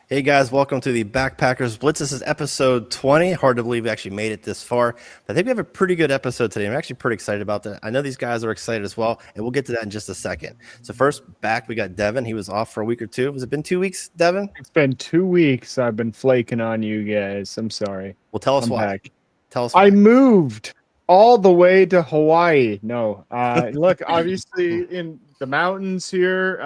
Hey guys, welcome to the Backpackers Blitz. This is episode 20. Hard to believe we actually made it this far. But I think we have a pretty good episode today. I'm actually pretty excited about that. I know these guys are excited as well, and we'll get to that in just a second. So first, back we got Devin. He was off for a week or two. Has it been 2 weeks, Devin? It's been 2 weeks. I've been flaking on you guys. I'm sorry. Well, tell us I'm why. back. Tell us why. I moved all the way to Hawaii. No, look, obviously in the mountains here.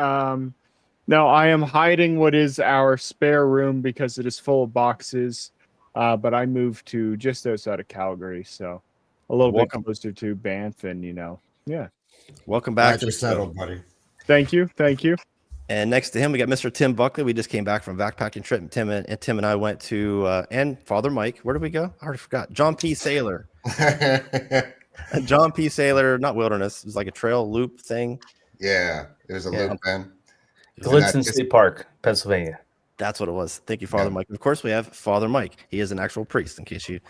No, I am hiding what is our spare room because it is full of boxes. But I moved to just outside of Calgary, so a little bit closer to Banff, and yeah. Welcome back. Glad you're settled, buddy. Thank you. And next to him, we got Mr. Tim Buckley. We just came back from backpacking trip. Tim and I went to, and Father Mike. Where did we go? I already forgot. John P. Saylor. John P. Saylor, not wilderness. It was like a trail loop thing. Yeah, there's a loop, man. Blitz in State Park, Pennsylvania. That's what it was. Thank you, Father Mike. Of course, we have Father Mike. He is an actual priest. In case he's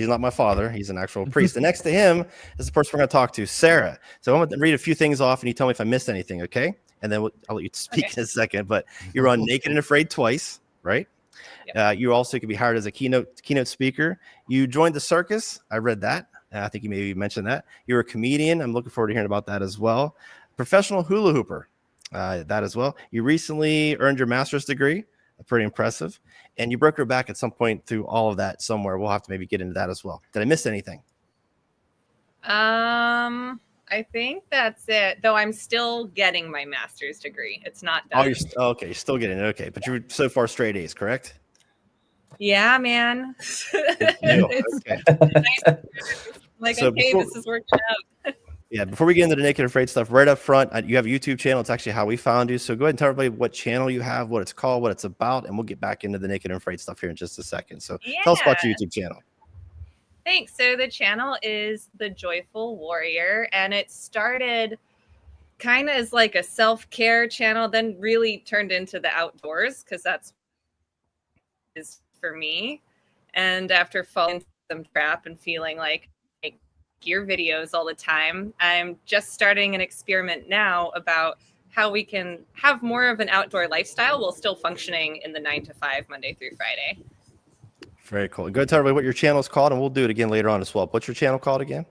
not my father. He's an actual priest. And next to him is the person we're going to talk to, Sarah. So I'm going to read a few things off, and you tell me if I missed anything, okay? And then I'll let you speak in a second. But you're on Naked and Afraid twice, right? Yep. You also could be hired as a keynote speaker. You joined the circus. I read that. I think you maybe mentioned that. You're a comedian. I'm looking forward to hearing about that as well. Professional hula hooper. That as well. You recently earned your master's degree. Pretty impressive. And you broke your back at some point through all of that somewhere. We'll have to maybe get into that as well. Did I miss anything? I think that's it. Though I'm still getting my master's degree. It's not done. Okay. You're still getting it. Okay. But you're so far straight A's, correct? Yeah, man. Okay. Like, so okay, this is working out. Yeah, before we get into the Naked and Afraid stuff, right up front, you have a YouTube channel. It's actually how we found you. So go ahead and tell everybody what channel you have, what it's called, what it's about, and we'll get back into the Naked and Afraid stuff here in just a second. So tell us about your YouTube channel. Thanks. So the channel is The Joyful Warrior, and it started kind of as like a self-care channel, then really turned into the outdoors because that's is for me. And after falling into some trap and feeling like gear videos all the time, I'm just starting an experiment now about how we can have more of an outdoor lifestyle while still functioning in the 9 to 5 Monday through Friday. Very cool. Go ahead and tell everybody what your channel is called, and we'll do it again later on as well. What's your channel called again?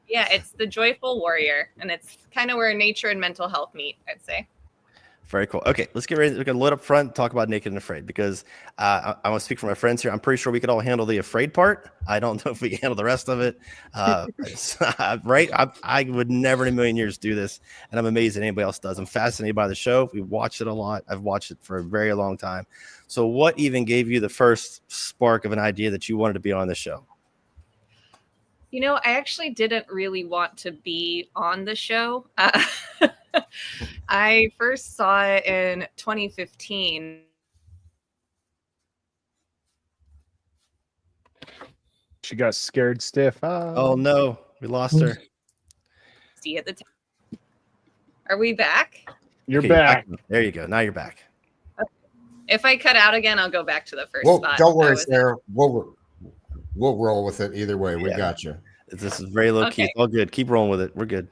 Yeah, it's The Joyful Warrior, and it's kind of where nature and mental health meet, I'd say. Very cool. Okay, let's get ready. We're going to load up front and talk about Naked and Afraid because I want to speak for my friends here. I'm pretty sure we could all handle the afraid part. I don't know if we can handle the rest of it. Right? I would never in a million years do this, and I'm amazed that anybody else does. I'm fascinated by the show. We've watched it a lot. I've watched it for a very long time. So what even gave you the first spark of an idea that you wanted to be on the show? You know, I actually didn't really want to be on the show. I first saw it in 2015. She got scared stiff. Oh no, we lost her. See at the time. Are we back? You're back. There you go. Now you're back. Okay. If I cut out again, I'll go back to the first spot. Don't worry, Sarah. We'll roll with it either way. We got you. This is very low key. It's all good. Keep rolling with it. We're good.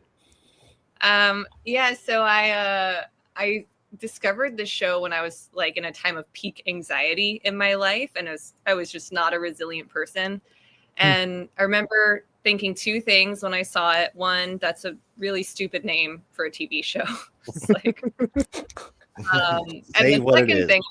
So I discovered the show when I was like in a time of peak anxiety in my life, and I was just not a resilient person. And I remember thinking two things when I saw it. One, that's a really stupid name for a TV show. It's like, and the second thing,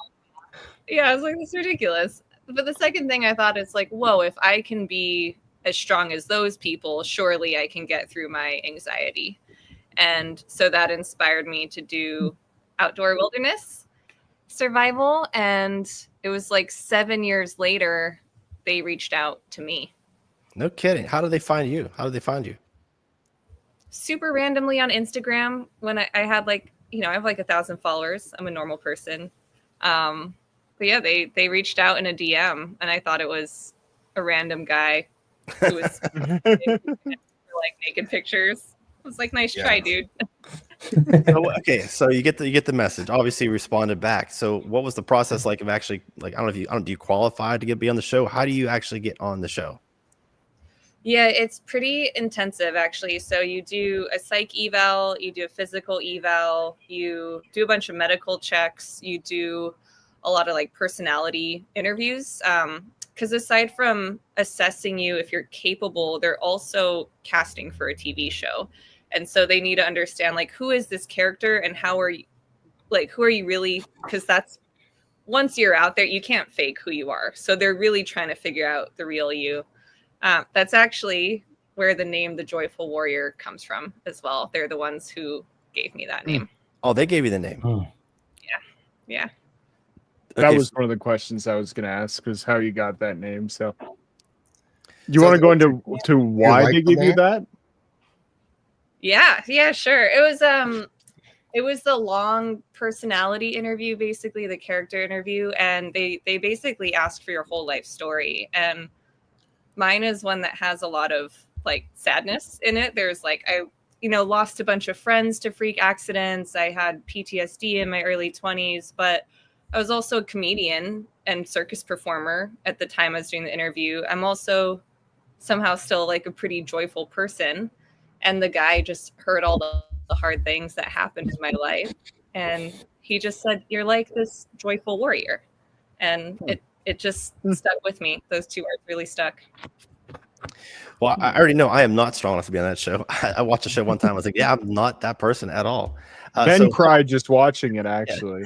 I was like, that's ridiculous. But the second thing I thought is like, whoa, if I can be as strong as those people, surely I can get through my anxiety. And so that inspired me to do outdoor wilderness survival. And it was like 7 years later, they reached out to me. No kidding. How did they find you? Super randomly on Instagram when I had I have like 1,000 followers. I'm a normal person. But yeah, they reached out in a DM, and I thought it was a random guy who was like naked pictures. I was like, nice try, dude. So you get the message. Obviously, you responded back. So what was the process like of actually, like, do you qualify to be on the show? How do you actually get on the show? Yeah, it's pretty intensive, actually. So you do a psych eval, you do a physical eval, you do a bunch of medical checks, you do a lot of like personality interviews. Because aside from assessing you if you're capable, they're also casting for a TV show. And so they need to understand like, who is this character and how are you, like, who are you really? Because that's, once you're out there, you can't fake who you are. So they're really trying to figure out the real you. That's actually where the name The Joyful Warrior comes from as well. They're the ones who gave me that name. Oh, they gave you the name. Yeah. That Okay, was one of the questions I was going to ask, is how you got that name. So, you want to go into why like they the give you name? that? Yeah, sure. It was the long personality interview, basically the character interview, and they basically asked for your whole life story. And mine is one that has a lot of like sadness in it. There's like, I lost a bunch of friends to freak accidents. I had PTSD in my early 20s, but I was also a comedian and circus performer at the time I was doing the interview. I'm also somehow still like a pretty joyful person. And the guy just heard all the hard things that happened in my life. And he just said, "You're like this joyful warrior." And it just stuck with me. Those two words really stuck. well, I already know I am not strong enough to be on that show. I watched the show one time. I was like, yeah, I'm not that person at all. Ben cried just watching it, actually.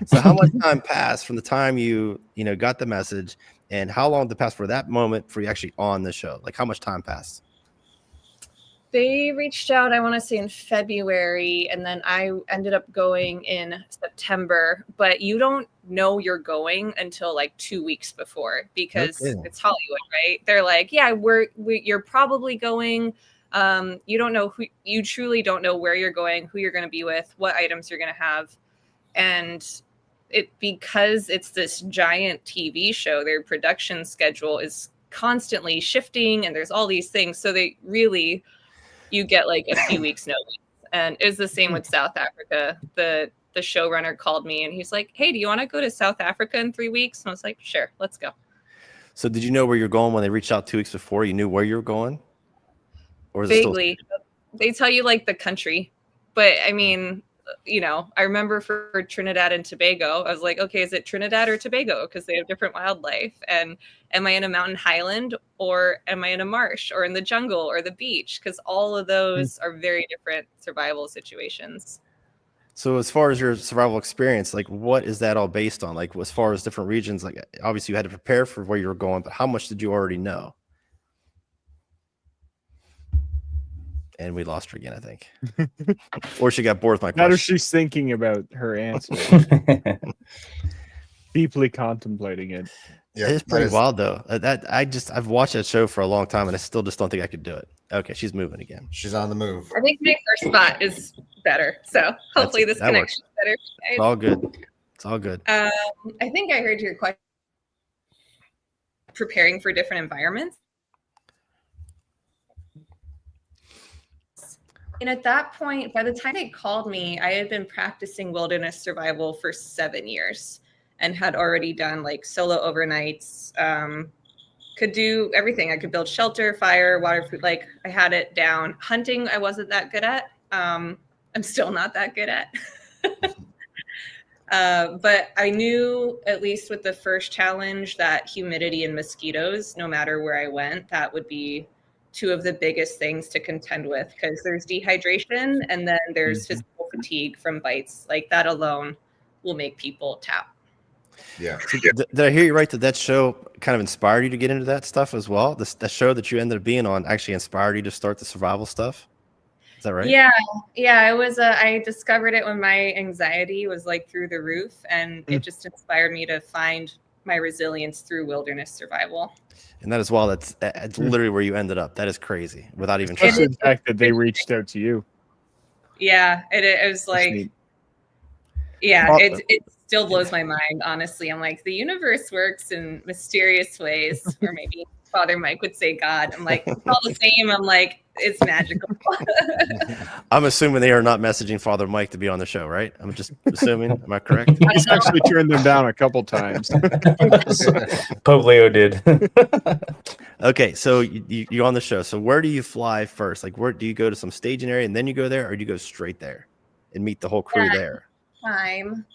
So how much time passed from the time you got the message, and how long did it pass for that moment for you actually on the show? Like, how much time passed? They reached out, I want to say in February, and then I ended up going in September. But you don't know you're going until like 2 weeks before, because it's Hollywood, right? They're like, yeah, you're probably going. You don't know you truly don't know where you're going, who you're going to be with, what items you're going to have. And because it's this giant TV show, their production schedule is constantly shifting, and there's all these things. So you get like a few weeks notice. And it was the same with South Africa. The showrunner called me and he's like, "Hey, do you want to go to South Africa in 3 weeks?" And I was like, "Sure, let's go." So did you know where you're going when they reached out 2 weeks before? You knew where you were going? Or is Vaguely. They tell you like the country. But I mean, I remember for Trinidad and Tobago, I was like, okay, is it Trinidad or Tobago? Because they have different wildlife. And am I in a mountain highland, or am I in a marsh, or in the jungle, or the beach? Because all of those are very different survival situations. So as far as your survival experience, like what is that all based on? Like as far as different regions, like obviously you had to prepare for where you were going, but how much did you already know? And we lost her again, I think. Or she got bored with my question. Not if she's thinking about her answer. Deeply contemplating it. Yeah, It's pretty wild though. I've watched that show for a long time and I still just don't think I could do it. Okay, she's moving again. She's on the move. I think my first spot is better. So hopefully this connection is better. It's all good. It's all good. I think I heard your question. Preparing for different environments. And at that point, by the time they called me, I had been practicing wilderness survival for 7 years and had already done like solo overnights, could do everything. I could build shelter, fire, water, food. Like I had it down. Hunting, I wasn't that good at. I'm still not that good at. But I knew, at least with the first challenge, that humidity and mosquitoes, no matter where I went, that would be two of the biggest things to contend with, because there's dehydration and then there's physical fatigue from bites. Like that alone will make people tap. Yeah. So did I hear you right that show kind of inspired you to get into that stuff as well? The show that you ended up being on actually inspired you to start the survival stuff? Is that right? Yeah. It was I discovered it when my anxiety was like through the roof, and it just inspired me to find my resilience through wilderness survival. And that as well, that's literally where you ended up. That is crazy. Without even Especially trying. the fact that they reached out to you. Yeah, it was like, yeah, it still blows my mind, honestly. I'm like, the universe works in mysterious ways, or maybe Father Mike would say God. I'm like, it's all the same. I'm like, it's magical. I'm assuming they are not messaging Father Mike to be on the show, right? I'm just assuming. Am I correct? He's actually turned them down a couple times. Pope Leo did. Okay, so you're on the show. So where do you fly first? Like, where do you go to some staging area and then you go there, or do you go straight there and meet the whole crew there? Time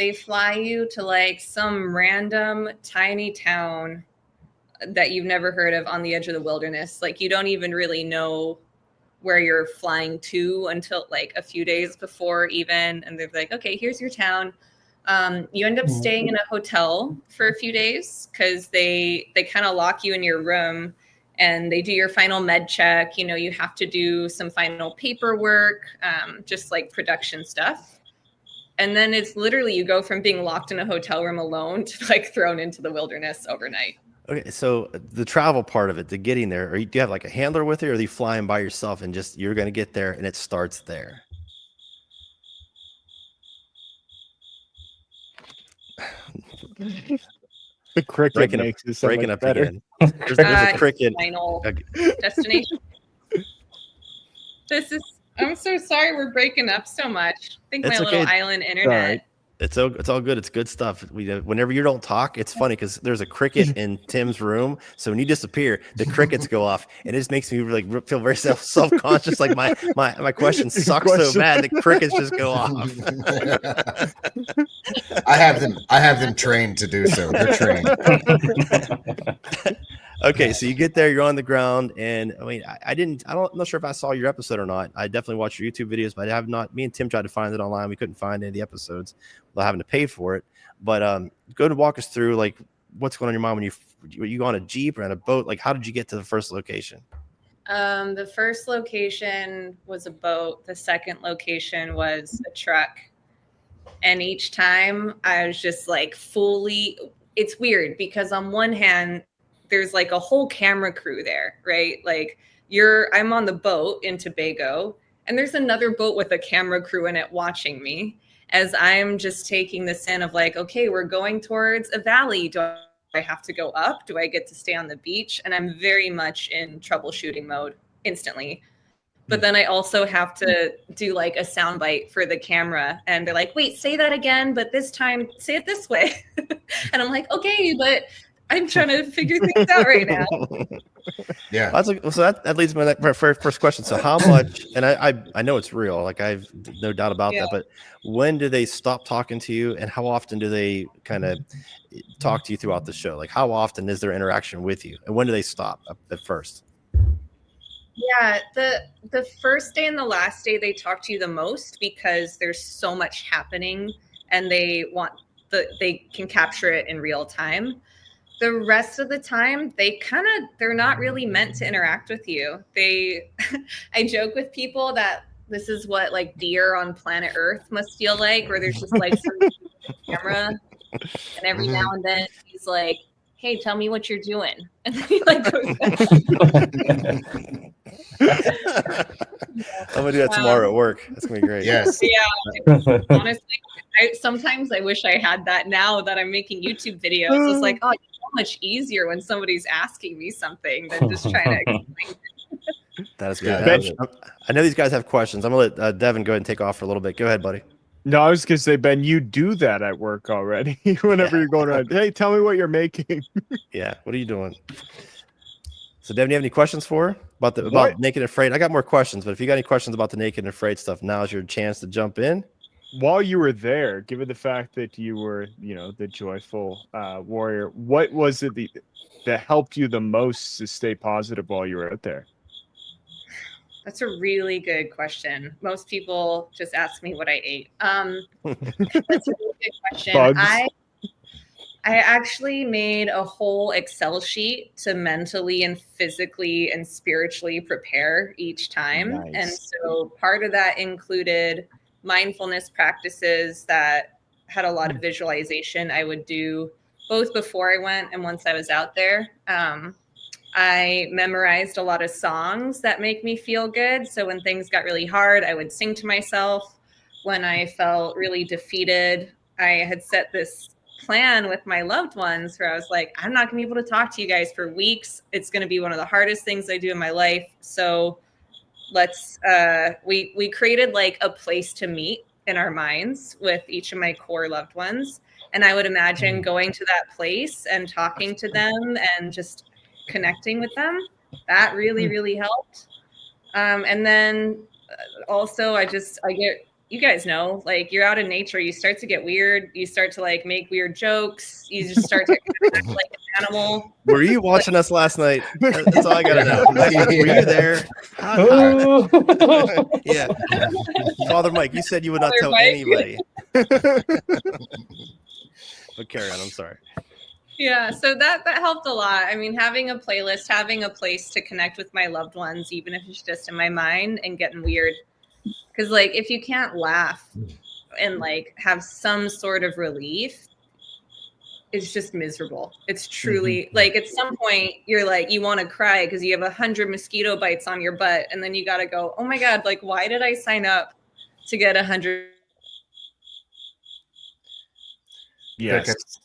they fly you to like some random tiny town that you've never heard of on the edge of the wilderness. Like you don't even really know where you're flying to until like a few days before even. And they're like, okay, here's your town. You end up staying in a hotel for a few days because they kind of lock you in your room and they do your final med check. You know, you have to do some final paperwork, just like production stuff. And then it's literally you go from being locked in a hotel room alone to like thrown into the wilderness overnight. Okay, so the travel part of it, the getting there, do you have like a handler with you, or are you flying by yourself and just you're going to get there and it starts there? The cricket makes it so breaking much up better. again. There's a cricket. Final destination. I'm so sorry we're breaking up so much. I think It's my okay. little island internet. All right. It's all good. It's good stuff. Whenever you don't talk, it's funny because there's a cricket in Tim's room. So when you disappear, the crickets go off, and it just makes me like feel very self-conscious. Like my questions suck so bad, the crickets just go off. I have them trained to do so. They're trained. Okay, so you get there, you're on the ground, and I mean, I'm not sure if I saw your episode or not. I definitely watched your YouTube videos, but I have not. Me and Tim tried to find it online. We couldn't find any of the episodes without having to pay for it. But go to walk us through like what's going on in your mind when you go on a Jeep or on a boat. Like, how did you get to the first location? The first location was a boat. The second location was a truck. And each time I was just like it's weird because on one hand, there's like a whole camera crew there, right? Like I'm on the boat in Tobago and there's another boat with a camera crew in it watching me as I'm just taking this in of like, okay, we're going towards a valley. Do I have to go up? Do I get to stay on the beach? And I'm very much in troubleshooting mode instantly. But then I also have to do like a soundbite for the camera. And they're like, wait, say that again, but this time say it this way. And I'm like, okay, but I'm trying to figure things out right now. Yeah. That leads me to my first question. So how much, and I know it's real, like I've no doubt about that, but when do they stop talking to you and how often do they kind of talk to you throughout the show? Like how often is there interaction with you and when do they stop at first? Yeah, the first day and the last day they talk to you the most because there's so much happening and they can capture it in real time. The rest of the time, they're not really meant to interact with you. I joke with people that this is what like deer on planet Earth must feel like, where there's just like some camera, and every now and then he's like, "Hey, tell me what you're doing," and then he like goes back. I'm gonna do that tomorrow at work. That's gonna be great. Yes. Yeah. Honestly, sometimes I wish I had that now that I'm making YouTube videos. It's like, oh, it's so much easier when somebody's asking me something than just trying to explain it. That is good. Yeah, I know these guys have questions. I'm gonna let Devin go ahead and take off for a little bit. Go ahead, buddy. No, I was gonna say, Ben, you do that at work already. Whenever you're going around, hey, tell me what you're making. Yeah, what are you doing? So, Devin, do you have any questions for her about Naked and Afraid? I got more questions, but if you got any questions about the Naked and Afraid stuff, now's your chance to jump in. While you were there, given the fact that you were, the joyful warrior, what was it that helped you the most to stay positive while you were out there? That's a really good question. Most people just ask me what I ate. That's a really good question. Bugs. I actually made a whole Excel sheet to mentally and physically and spiritually prepare each time. Nice. And so part of that included mindfulness practices that had a lot of visualization I would do both before I went and once I was out there. I memorized a lot of songs that make me feel good. So when things got really hard, I would sing to myself. When I felt really defeated, I had set this plan with my loved ones where I was like, I'm not gonna be able to talk to you guys for weeks. It's gonna be one of the hardest things I do in my life. So let's we created like a place to meet in our minds with each of my core loved ones. And I would imagine going to that place and talking to them and just connecting with them. That really, really helped. And then also I get you guys know, like you're out in nature, you start to get weird. You start to like make weird jokes. You just start to act like an animal. Were you watching us last night? That's all I gotta know. Were you there? Yeah. Father Mike, you said you would not Father tell Mike. anybody. But carry on. I'm sorry. Yeah, so that helped a lot. I mean, having a playlist, having a place to connect with my loved ones, even if it's just in my mind, and getting weird. Because like if you can't laugh and like have some sort of relief, it's just miserable. It's truly like at some point you're like you want to cry because you have 100 mosquito bites on your butt, and then you got to go, oh my god, like why did I sign up to get 100? Yes. Crickets.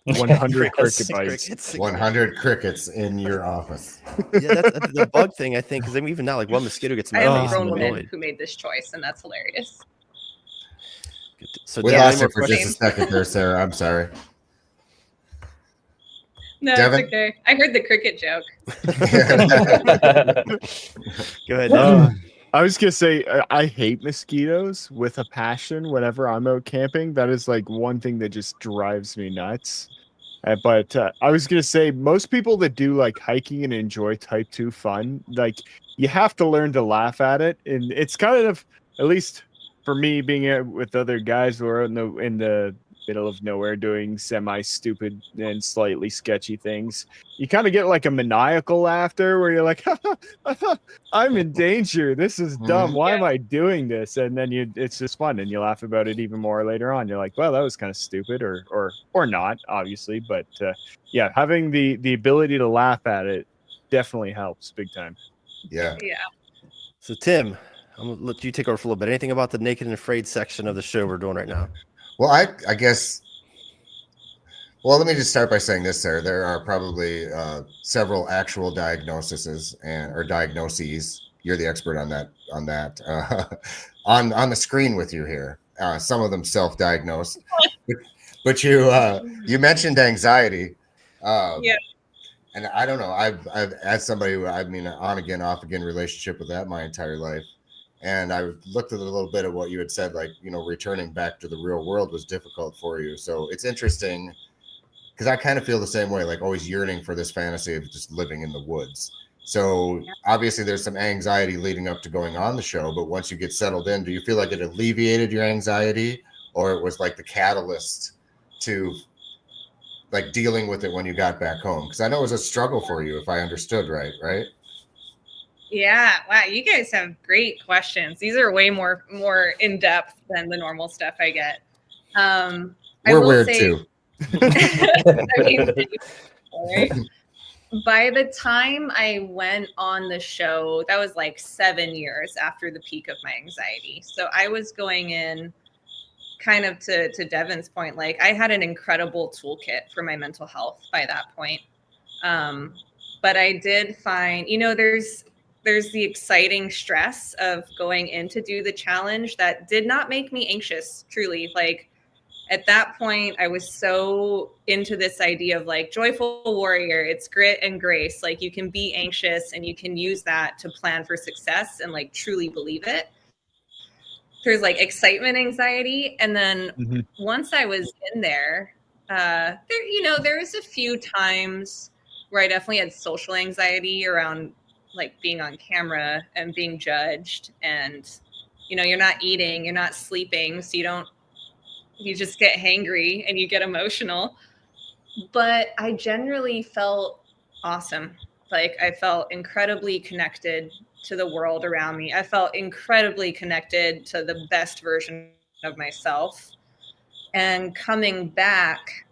100 Crickets. cricket bites. Crickets. 100 crickets in your office. Yeah, that's the bug thing, I think, because even now, like one mosquito gets I am my a face, grown I'm woman annoyed. who made this choice, and that's hilarious. So We Devin, lost any it more for just a questions? second there, Sarah. I'm sorry. No, Devin? it's okay. I heard the cricket joke. Go ahead, Devin. I was gonna say I hate mosquitoes with a passion. Whenever I'm out camping, that is like one thing that just drives me nuts. But I was gonna say most people that do like hiking and enjoy type 2 fun, like you have to learn to laugh at it, and it's kind of, at least for me, being out with other guys who are in the middle of nowhere doing semi-stupid and slightly sketchy things. You kind of get like a maniacal laughter where you're like, I'm in danger. This is dumb. Why am I doing this? And then it's just fun, and you laugh about it even more later on. You're like, well, that was kind of stupid, or not, obviously. But yeah, having the ability to laugh at it definitely helps big time. Yeah. Yeah. So Tim, I'm gonna let you take over for a little bit. Anything about the Naked and Afraid section of the show we're doing right now? Well, I guess. Well, let me just start by saying this, Sarah. There are probably several actual diagnoses or diagnoses. You're the expert on that. On the screen with you here. Some of them self-diagnosed, but you mentioned anxiety. Yeah. And I don't know. I've as somebody who, I mean, on again, off again relationship with that my entire life. And I looked at a little bit of what you had said, like, returning back to the real world was difficult for you. So it's interesting because I kind of feel the same way, like always yearning for this fantasy of just living in the woods. So obviously there's some anxiety leading up to going on the show, but once you get settled in, do you feel like it alleviated your anxiety, or it was like the catalyst to like dealing with it when you got back home? Because I know it was a struggle for you, if I understood right? Yeah. Wow. You guys have great questions. These are way more in depth than the normal stuff I get. We're weird too. I mean, right? By the time I went on the show, that was like 7 years after the peak of my anxiety. So I was going in kind of to Devin's point, like I had an incredible toolkit for my mental health by that point. But I did find, there's the exciting stress of going in to do the challenge that did not make me anxious, truly. Like at that point, I was so into this idea of like joyful warrior, it's grit and grace. Like you can be anxious and you can use that to plan for success and like truly believe it. There's like excitement, anxiety. And then once I was in there, there was a few times where I definitely had social anxiety around like being on camera and being judged, and you're not eating, you're not sleeping, so you just get hangry and you get emotional. But I generally felt awesome. Like I felt incredibly connected to the world around me. I felt incredibly connected to the best version of myself. And coming back,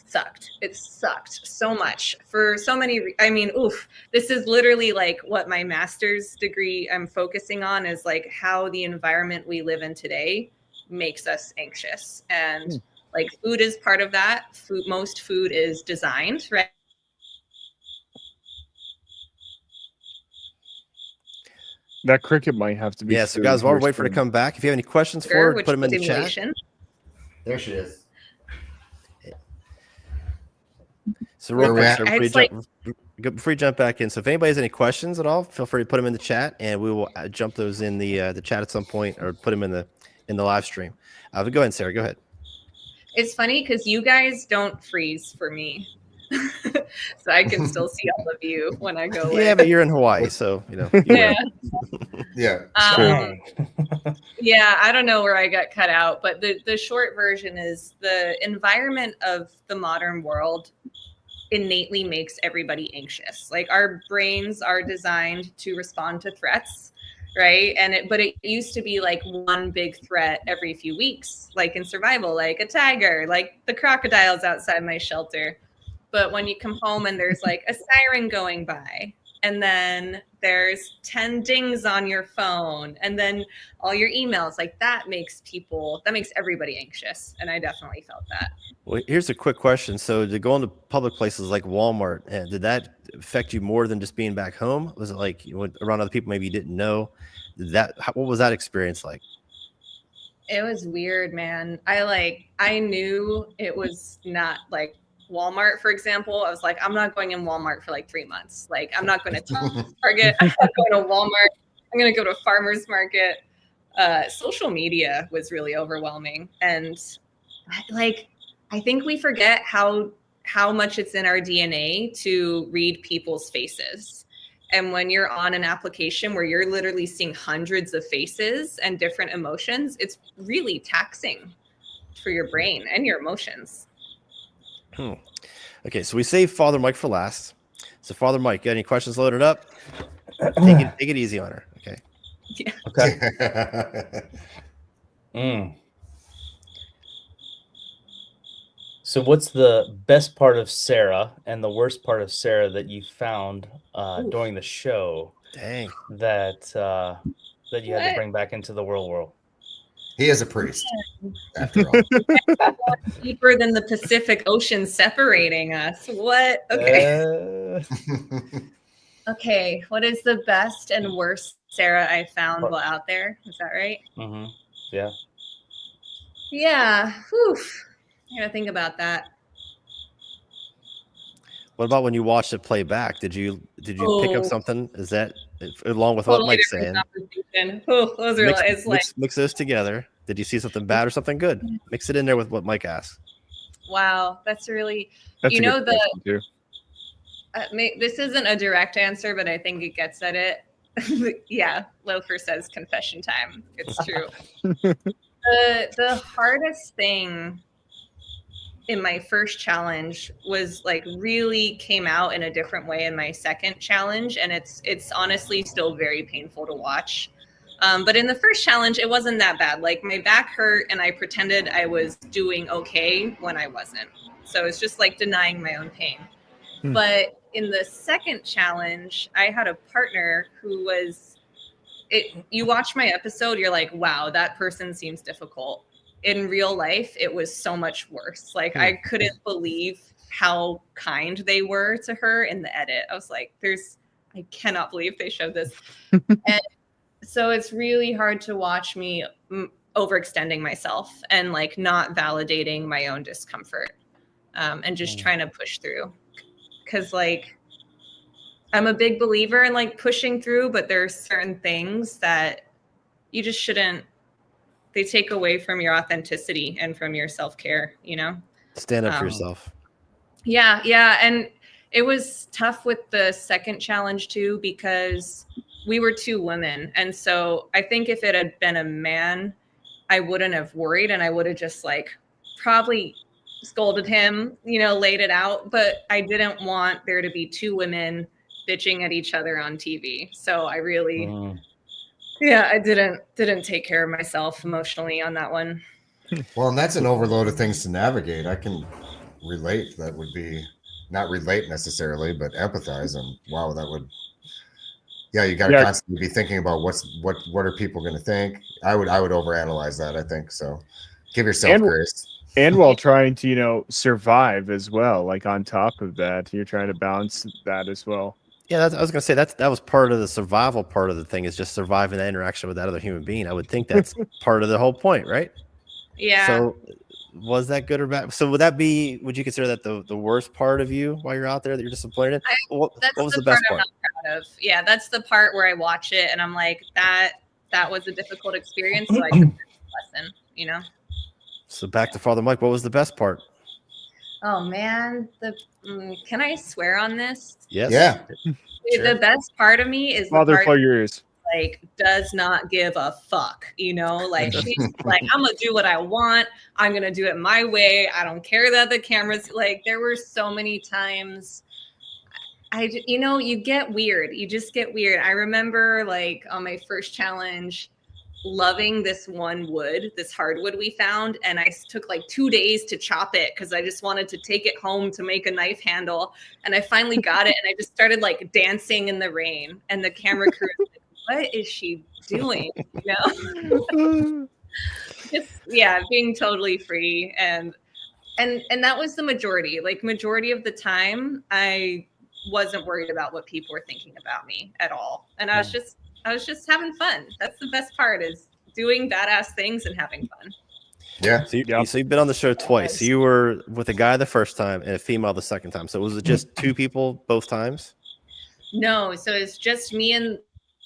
sucked. It sucked so much for so many. This is literally like what my master's degree I'm focusing on is like how the environment we live in today makes us anxious. And like food is part of that. Most food is designed, right? That cricket might have to be. Yeah, so guys, while we're waiting for her to come back, if you have any questions for her, put them in the chat. There she is. So real quick, Before you jump back in, so if anybody has any questions at all, feel free to put them in the chat, and we will jump those in the chat at some point, or put them in the live stream. But go ahead, Sarah. Go ahead. It's funny because you guys don't freeze for me. So I can still see all of you when I go away. Yeah, but you're in Hawaii, so you know. Yeah. Yeah. Yeah, I don't know where I got cut out, but the short version is the environment of the modern world innately makes everybody anxious. Like our brains are designed to respond to threats, right? But it used to be like one big threat every few weeks, like in survival, like a tiger, like the crocodiles outside my shelter. But when you come home and there's like a siren going by, and then there's 10 dings on your phone, and then all your emails, like that makes everybody anxious. And I definitely felt that. Well, here's a quick question. So to go into public places like Walmart, did that affect you more than just being back home? Was it like around other people maybe you didn't know? What was that experience like? It was weird, man. I knew it was not like Walmart, for example. I was like, I'm not going in Walmart for like 3 months. Like, I'm not going to Target. I'm not going to Walmart. I'm going to go to a farmer's market. Social media was really overwhelming. And like, I think we forget how much it's in our DNA to read people's faces. And when you're on an application where you're literally seeing hundreds of faces and different emotions, it's really taxing for your brain and your emotions. Okay, so we saved Father Mike for last. So Father Mike, got any questions loaded up? Take it easy on her. Okay. Yeah. Okay. So what's the best part of Sarah and the worst part of Sarah that you found during the show? Dang. That you had to bring back into the real world? He is a priest, after all. Deeper than the Pacific Ocean separating us. What? Okay. Okay. What is the best and worst Sarah I found while out there? Is that right? Mm-hmm. Yeah. Yeah. Whew. I gotta think about that. What about when you watched it play back? Did you pick up something? Is that along with Totally what Mike's saying? Those are Mix those together. Did you see something bad or something good? Mix it in there with what Mike asked. Wow, that's really That's you know a good question, too. This isn't a direct answer, but I think it gets at it. Yeah, Loafer says confession time. It's true. The hardest thing in my first challenge was like really came out in a different way in my second challenge, and it's honestly still very painful to watch. But in the first challenge, it wasn't that bad. Like my back hurt and I pretended I was doing okay when I wasn't. So it's just like denying my own pain. But in the second challenge, I had a partner who was you watch my episode, you're like, wow, that person seems difficult. In real life, it was so much worse. Like I couldn't believe how kind they were to her in the edit. I was like, I cannot believe they showed this. And so it's really hard to watch me overextending myself and like not validating my own discomfort and just trying to push through. Cause like, I'm a big believer in like pushing through, but there's certain things that you just shouldn't, they take away from your authenticity and from your self-care, you know? Stand up for yourself. Yeah. Yeah. And it was tough with the second challenge too, because we were two women. And so I think if it had been a man, I wouldn't have worried and I would have just like probably scolded him, laid it out. But I didn't want there to be two women bitching at each other on TV. So I really, I didn't take care of myself emotionally on that one. Well, and that's an overload of things to navigate. I can relate. That would be not relate necessarily, but empathize. And wow, that would, you got to constantly be thinking about what are people going to think. I would overanalyze that, I think. So give yourself grace. And while trying to, survive as well, like on top of that, you're trying to balance that as well. Yeah, I was gonna say that was part of the survival part of the thing, is just surviving that interaction with that other human being. I would think that's part of the whole point, right? Yeah. So Was that good or bad? So would you consider that the worst part of you while you're out there that you're disappointed? What was the best I'm part? not proud of. Yeah, that's the part where I watch it and I'm like, that was a difficult experience, so I took a lesson, you know. So back to Father Mike, what was the best part? Oh man, can I swear on this? Yes. Yeah. Sure. The best part of me is the Father, part plug your ears. like does not give a fuck, you know, like she's like, I'm gonna do what I want, I'm gonna do it my way, I don't care that the cameras, like there were so many times you get weird, you just get weird. I remember like on my first challenge loving this this hardwood we found, and I took like 2 days to chop it because I just wanted to take it home to make a knife handle, and I finally got it, and I just started like dancing in the rain, and the camera crew was like, what is she doing, you know? Just being totally free, and that was the majority of the time. I wasn't worried about what people were thinking about me at all, and I was just having fun. That's the best part, is doing badass things and having fun. Yeah. So you've been on the show twice. So you were with a guy the first time and a female the second time. So was it just two people both times? No, so it's just me and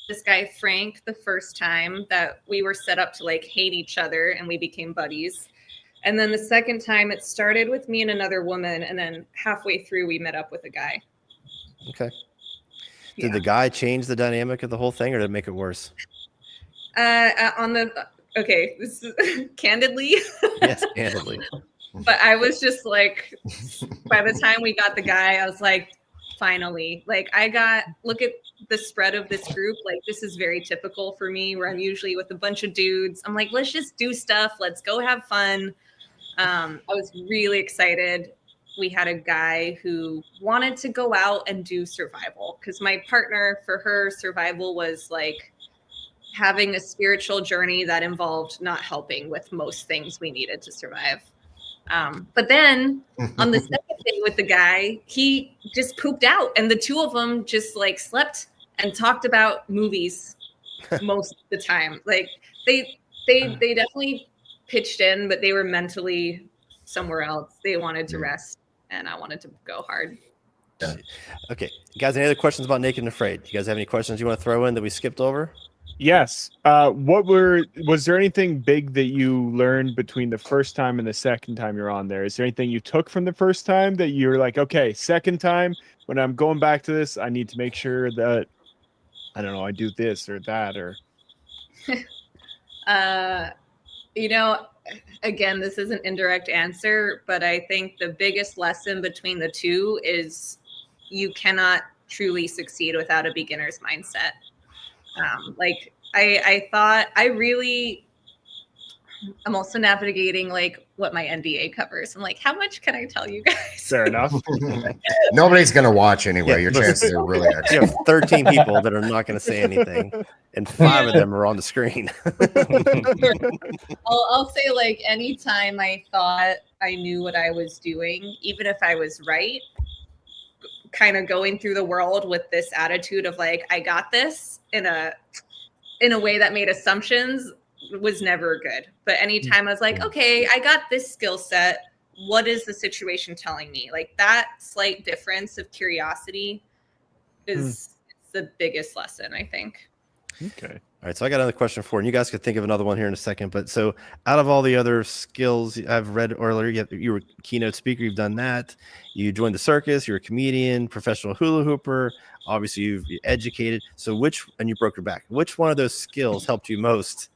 this guy Frank the first time, that we were set up to like hate each other and we became buddies. And then the second time it started with me and another woman, and then halfway through we met up with a guy. Okay. Did the guy change the dynamic of the whole thing, or did it make it worse? This is candidly. Yes, candidly. But I was just like, by the time we got the guy, I was like, finally, like look at the spread of this group. Like, this is very typical for me, where I'm usually with a bunch of dudes. I'm like, let's just do stuff. Let's go have fun. I was really excited. We had a guy who wanted to go out and do survival, because my partner, for her, survival was like having a spiritual journey that involved not helping with most things we needed to survive. But then on the second day with the guy, he just pooped out, and the two of them just like slept and talked about movies most of the time. Like they definitely pitched in, but they were mentally somewhere else. They wanted to rest, and I wanted to go hard. Yeah. Okay, guys, any other questions about Naked and Afraid? You guys have any questions you want to throw in that we skipped over? Yes. Was there anything big that you learned between the first time and the second time you're on there? Is there anything you took from the first time that you're like, okay, second time when I'm going back to this, I need to make sure that, I don't know, I do this or that, or again, this is an indirect answer, but I think the biggest lesson between the two is you cannot truly succeed without a beginner's mindset. I'm also navigating like what my NDA covers. I'm like, how much can I tell you guys? fair enough. Nobody's gonna watch anay. Yeah, Your listen, chances are really You excellent. have 13 people that are not going to say anything, and 5 of them are on the screen. I'll say, like, anytime I thought I knew what I was doing, even if I was right, kind of going through the world with this attitude of like, I got this in a way that made assumptions, was never good. But anytime I was like, okay, I got this skill set, what is the situation telling me? Like, that slight difference of curiosity is the biggest lesson, I think. Okay. All right, so I got another question for you. And you guys could think of another one here in a second. But so out of all the other skills I've read earlier, you were a keynote speaker. You've done that. You joined the circus. You're a comedian, professional hula hooper. Obviously, you're educated. So and you broke your back. Which one of those skills helped you most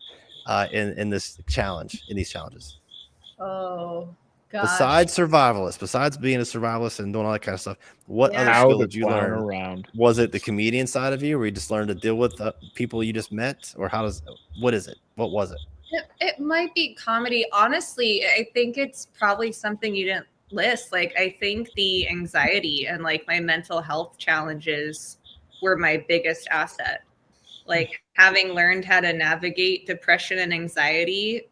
in this challenge, in these challenges? Oh, gosh. Besides being a survivalist and doing all that kind of stuff, what other How skill to did you clown learn? around. Was it the comedian side of you, where you just learned to deal with the people you just met, or what is it? What was it? It might be comedy. Honestly, I think it's probably something you didn't list. Like, I think the anxiety and like my mental health challenges were my biggest asset. Like, having learned how to navigate depression and anxiety,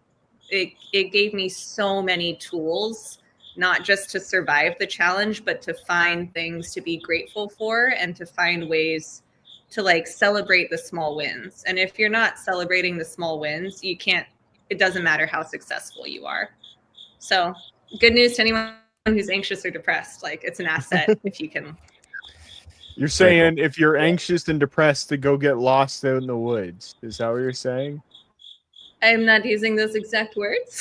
it gave me so many tools, not just to survive the challenge, but to find things to be grateful for and to find ways to like celebrate the small wins. And if you're not celebrating the small wins, it doesn't matter how successful you are. So good news to anyone who's anxious or depressed. Like, it's an asset if you can. You're saying if you're anxious and depressed to go get lost out in the woods. Is that what you're saying? I'm not using those exact words.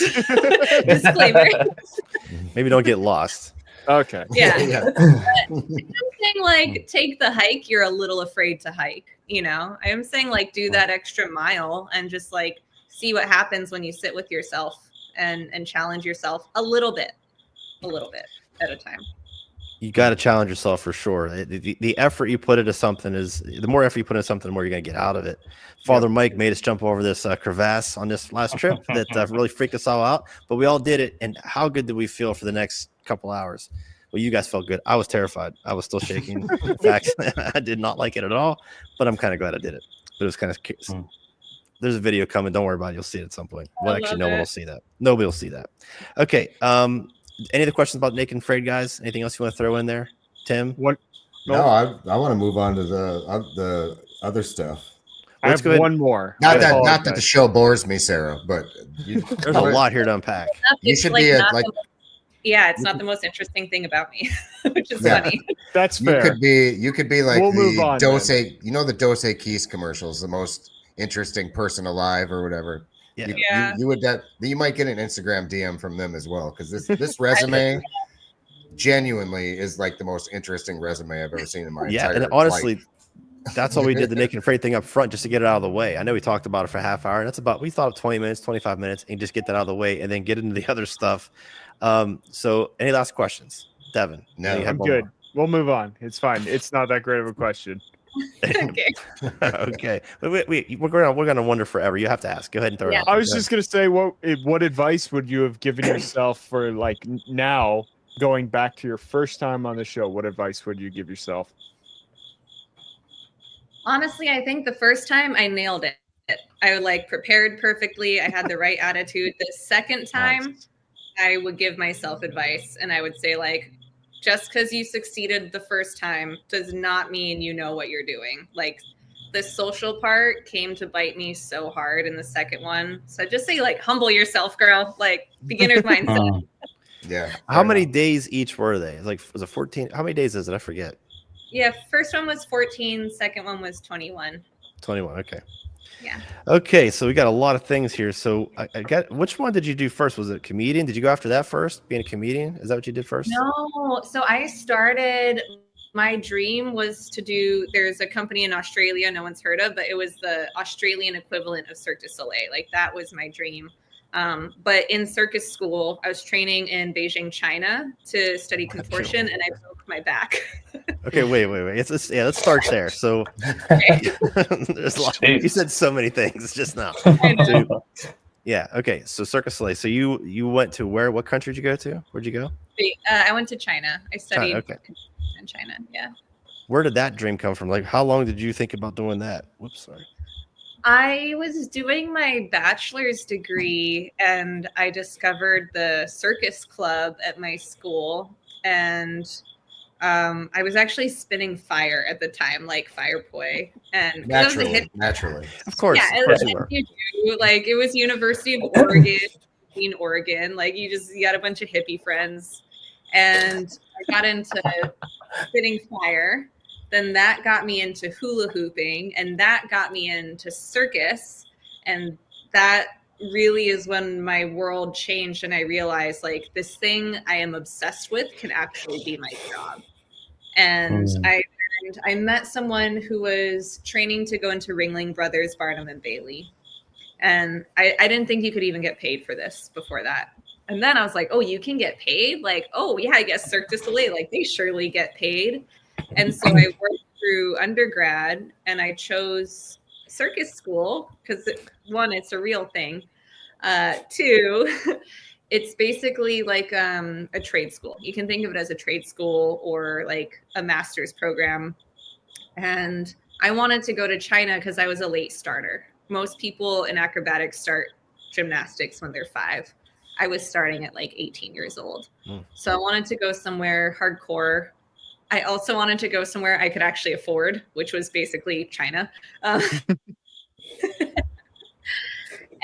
Disclaimer. Maybe don't get lost. Okay. Yeah. Yeah. I'm saying, like, take the hike you're a little afraid to hike, you know? I am saying, like, do that extra mile and just, like, see what happens when you sit with yourself and challenge yourself a little bit at a time. You got to challenge yourself for sure. The effort you put into something is the more effort you put into something, the more you're going to get out of it. Father Mike made us jump over this crevasse on this last trip that really freaked us all out, but we all did it. And how good did we feel for the next couple hours? Well, you guys felt good. I was terrified. I was still shaking. In fact, I did not like it at all, but I'm kind of glad I did it. But it was kind of there's a video coming. Don't worry about it. You'll see it at some point. Well, actually, no one will see that. Nobody will see that. Okay. Any other questions about Naked and Afraid, guys? Anything else you want to throw in there, Tim? What? No, I want to move on to the other stuff. I have one more. Not that the show bores me, Sarah, but there's a lot here to unpack. You should like, be it's not the most interesting thing about me, which is funny. That's fair. You could be like the Dose, you know, the Dose Keys commercials, the most interesting person alive or whatever. Yeah. You might get an Instagram DM from them as well, because this resume genuinely is like the most interesting resume I've ever seen in my entire and honestly, life. That's why we did the Naked and Afraid thing up front, just to get it out of the way. I know we talked about it for a half hour, and we thought of 20 minutes, 25 minutes, and just get that out of the way, and then get into the other stuff. So any last questions, Devin? No, I'm good. We'll move on. It's fine. It's not that great of a question. Okay. Okay. We're gonna wonder forever. You have to ask. Go ahead and throw it out. I was just gonna say, what advice would you have given yourself for like now going back to your first time on the show? What advice would you give yourself? Honestly, I think the first time I nailed it. I like prepared perfectly. I had the right attitude. The second time, I would give myself advice, and I would say, like, just because you succeeded the first time does not mean you know what you're doing. Like, the social part came to bite me so hard in the second one. So just say, like, humble yourself, girl. Like, beginner's mindset. Yeah. How many days each were they? Like, was it 14? How many days is it? I forget. Yeah, first one was 14. Second one was 21. 21. Okay. Yeah. Okay, so we got a lot of things here. So I got, which one did you do first? Was it comedian? Did you go after that first? Being a comedian? Is that what you did first? No. So I started, my dream was to do, there's a company in Australia no one's heard of, but it was the Australian equivalent of Cirque du Soleil. Like, that was my dream. But in circus school, I was training in Beijing, China to study contortion, and I broke my back. Okay, wait. Let's start there. So there's a lot. You said so many things just now. Dude. Yeah. Okay. So Cirque du Soleil. So you went to where? What country did you go to? Where'd you go? I went to China. I studied in China. Yeah. Where did that dream come from? Like, how long did you think about doing that? Whoops, sorry. I was doing my bachelor's degree, and I discovered the circus club at my school, and I was actually spinning fire at the time, like fire poi, and naturally, of course, yeah, of course you were. Like, it was University of Oregon, in Oregon. Like, you got a bunch of hippie friends, and I got into spinning fire. Then that got me into hula hooping, and that got me into circus, and that really is when my world changed, and I realized, like, this thing I am obsessed with can actually be my job. And I met someone who was training to go into Ringling Brothers, Barnum and Bailey, and I didn't think you could even get paid for this before that. And then I was like, oh, you can get paid? Like, oh yeah, I guess Cirque du Soleil, like, they surely get paid. And so I worked through undergrad, and I chose circus school because, one, it's a real thing. Two, it's basically like a trade school. You can think of it as a trade school or like a master's program. And I wanted to go to China because I was a late starter. Most people in acrobatics start gymnastics when they're 5. I was starting at like 18 years old. So I wanted to go somewhere hardcore. I also wanted to go somewhere I could actually afford, which was basically China.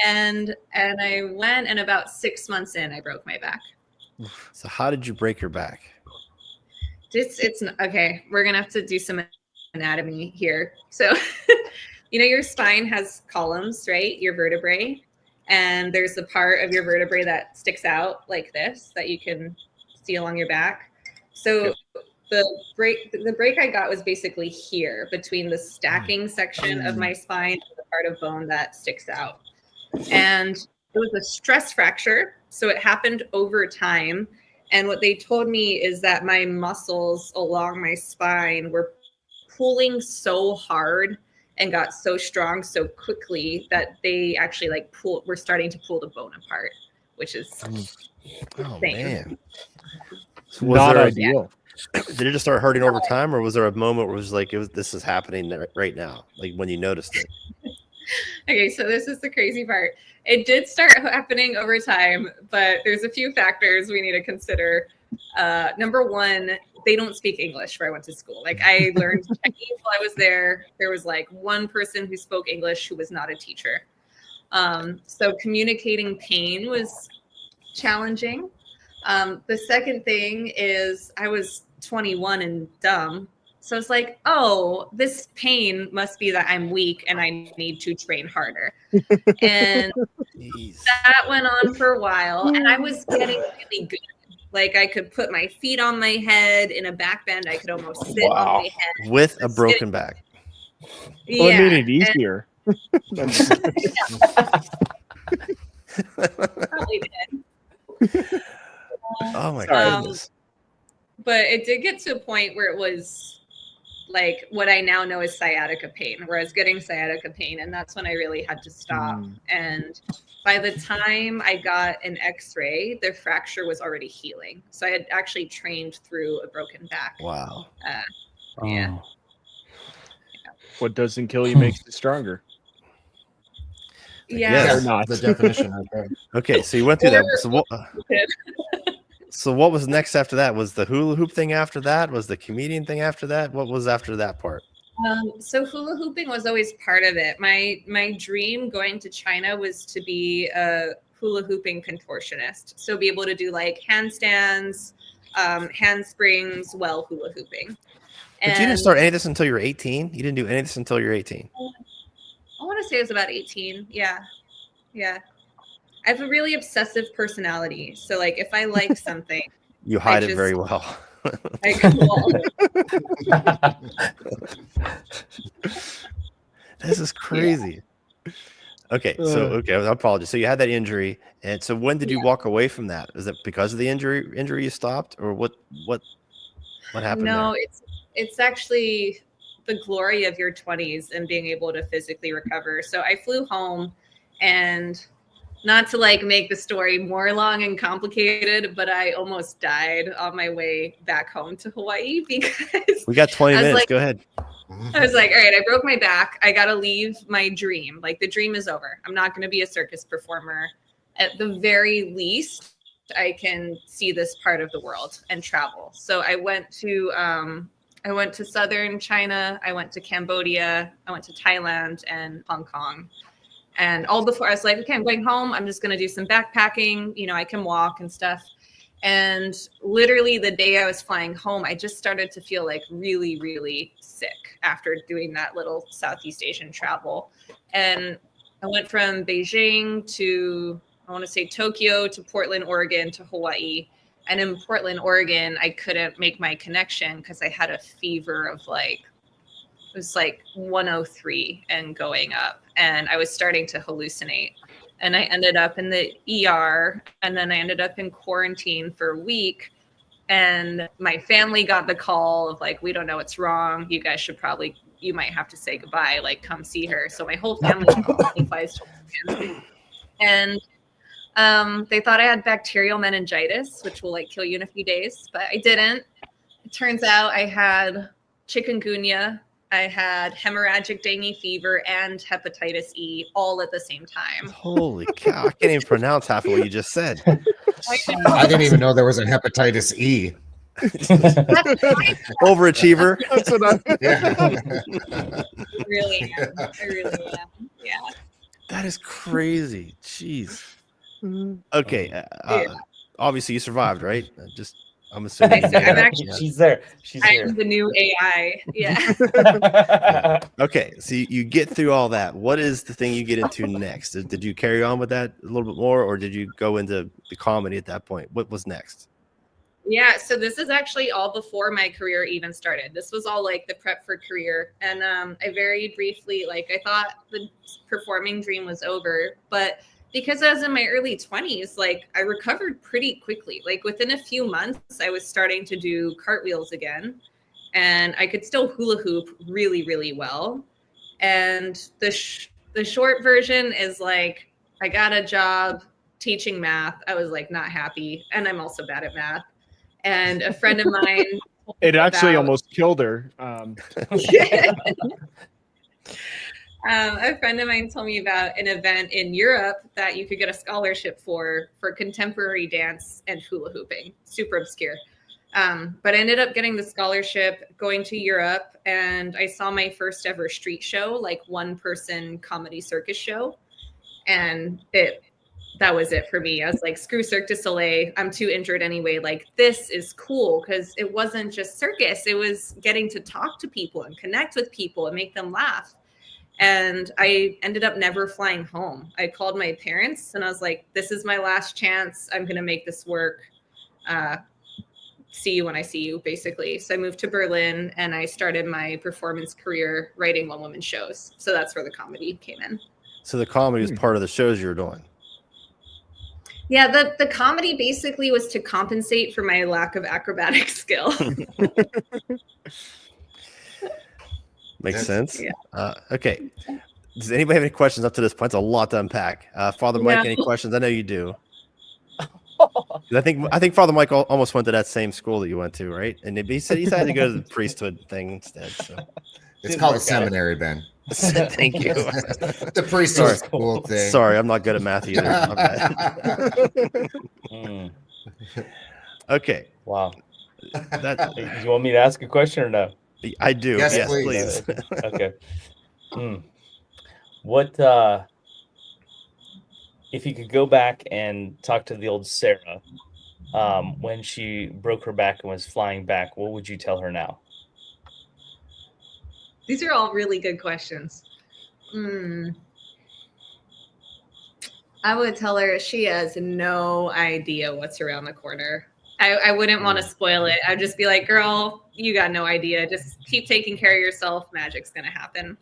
And I went, and about 6 months in, I broke my back. So how did you break your back? It's okay. We're gonna have to do some anatomy here. So, your spine has columns, right? Your vertebrae, and there's the part of your vertebrae that sticks out like this that you can see along your back. So the break I got was basically here between the stacking section of my spine and the part of bone that sticks out. And it was a stress fracture. So it happened over time. And what they told me is that my muscles along my spine were pulling so hard and got so strong so quickly that they actually were starting to pull the bone apart, which is Oh insane. man. So Not ideal. Did it just start hurting over time, or was there a moment where it was like this is happening right now, like when you noticed it? Okay, so this is the crazy part. It did start happening over time, but there's a few factors we need to consider. Number one, they don't speak English where I went to school. Like, I learned Chinese while I was there. There was like one person who spoke English who was not a teacher. So communicating pain was challenging. The second thing is I was 21 and dumb. So it's like, oh, this pain must be that I'm weak and I need to train harder. And that went on for a while. And I was getting really good. Like, I could put my feet on my head in a back bend. I could almost sit on my head. With a broken back. Well, it made it easier. Probably did. Oh my goodness. But it did get to a point where it was like what I now know is sciatica pain, where I was getting sciatica pain, and that's when I really had to stop. And by the time I got an x-ray, the fracture was already healing. So I had actually trained through a broken back. Wow. Yeah. What doesn't kill you makes you stronger. Yeah. Or not. The definition right there. Okay, so you went through that. So what was next after that? Was the hula hoop thing after that? Was the comedian thing after that? What was after that part? So hula hooping was always part of it. My dream going to China was to be a hula hooping contortionist. So be able to do like handstands, handsprings while hula hooping. But you didn't start any of this until you were 18? You didn't do any of this until you were 18? I want to say it was about 18. Yeah. I have a really obsessive personality. So like if I like something, you hide it very well. This is crazy. Yeah. Okay, I apologize. So you had that injury, and so when did you walk away from that? Is it because of the injury you stopped, or what happened? No, it's actually the glory of your 20s and being able to physically recover. So I flew home, and not to like make the story more long and complicated, but I almost died on my way back home to Hawaii because we got 20 minutes. Like, go ahead. I was like, all right, I broke my back. I got to leave my dream. Like, the dream is over. I'm not going to be a circus performer. At the very least, I can see this part of the world and travel. So I went to southern China. I went to Cambodia. I went to Thailand and Hong Kong. And all before I was like, okay, I'm going home. I'm just going to do some backpacking. I can walk and stuff. And literally the day I was flying home, I just started to feel like really, really sick after doing that little Southeast Asian travel. And I went from Beijing to, I want to say Tokyo, to Portland, Oregon, to Hawaii. And in Portland, Oregon, I couldn't make my connection because I had a fever of it was like 103 and going up, and I was starting to hallucinate, and I ended up in the ER, and then I ended up in quarantine for a week, and my family got the call of like, we don't know what's wrong. You guys you might have to say goodbye, like come see her. So my whole family flies to Oregon. And they thought I had bacterial meningitis, which will like kill you in a few days, but I didn't. It turns out I had chikungunya, I had hemorrhagic dengue fever, and hepatitis E all at the same time. Holy cow. I can't even pronounce half of what you just said. I didn't even know there was a hepatitis E. Overachiever. That's what I really am. Yeah. That is crazy. Jeez. Okay. Yeah. Obviously, you survived, right? I'm assuming. I'm actually- She's there. She's I here. am the new AI. Yeah. Okay, so you get through all that. What is the thing you get into next? Did you carry on with that a little bit more, or did you go into the comedy at that point? What was next? Yeah, so this is actually all before my career even started. This was all like the prep for career. And I very briefly, like, I thought the performing dream was over. But because I was in my early 20s, like, I recovered pretty quickly. Like, within a few months, I was starting to do cartwheels again. And I could still hula hoop really, really well. And the short version is like, I got a job teaching math. I was like not happy. And I'm also bad at math. And a friend of mine, It actually almost killed her. a friend of mine told me about an event in Europe that you could get a scholarship for contemporary dance and hula hooping. Super obscure. But I ended up getting the scholarship, going to Europe, and I saw my first ever street show, like one person comedy circus show. And that was it for me. I was like, screw Cirque du Soleil. I'm too injured anyway. Like, this is cool, because it wasn't just circus. It was getting to talk to people and connect with people and make them laugh. And I ended up never flying home. I called my parents and I was like, this is my last chance. I'm going to make this work. See you when I see you, basically. So I moved to Berlin and I started my performance career writing one-woman shows. So that's where the comedy came in. So the comedy was part of the shows you were doing. Yeah, the comedy basically was to compensate for my lack of acrobatic skill. Makes sense. Yeah. Okay. Does anybody have any questions up to this point? It's a lot to unpack. Father Mike, No. any questions? I know you do. I think Father Mike almost went to that same school that you went to, right? And he said he had to go to the priesthood thing instead. So It's called a seminary, Ben. thank you. The priesthood school thing. Sorry, I'm not good at math either. My bad. Okay. Wow. That You want me to ask a question or no? I do. Yes, Yes, please. please. Okay. What if you could go back and talk to the old Sarah when she broke her back and was flying back, what would you tell her now? These are all really good questions. I would tell her she has no idea what's around the corner. I wouldn't want to spoil it. I'd just be like, girl, you got no idea. Just keep taking care of yourself. Magic's going to happen.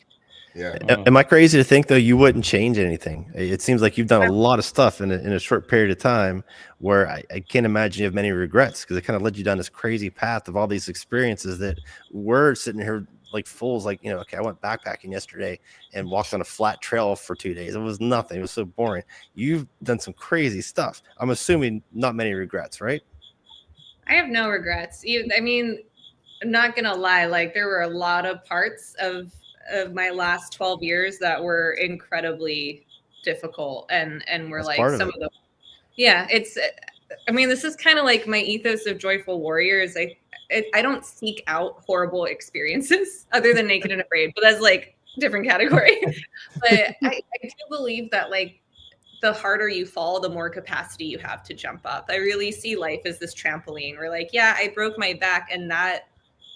Yeah. Am I crazy to think though you wouldn't change anything? It seems like you've done a lot of stuff in a short period of time where I can't imagine you have many regrets, because it kind of led you down this crazy path of all these experiences that we're sitting here like fools. Like, okay, I went backpacking yesterday and walked on a flat trail for 2 days. It was nothing. It was so boring. You've done some crazy stuff. I'm assuming not many regrets, right? I have no regrets. I mean, I'm not going to lie. Like, there were a lot of parts of my last 12 years that were incredibly difficult and were That's like some of them. Yeah, I mean, this is kind of like my ethos of Joyful Warriors. I don't seek out horrible experiences other than Naked and Afarid, but that's like different category. But I do believe that, like, the harder you fall, the more capacity you have to jump up. I really see life as this trampoline where, like, yeah, I broke my back, and that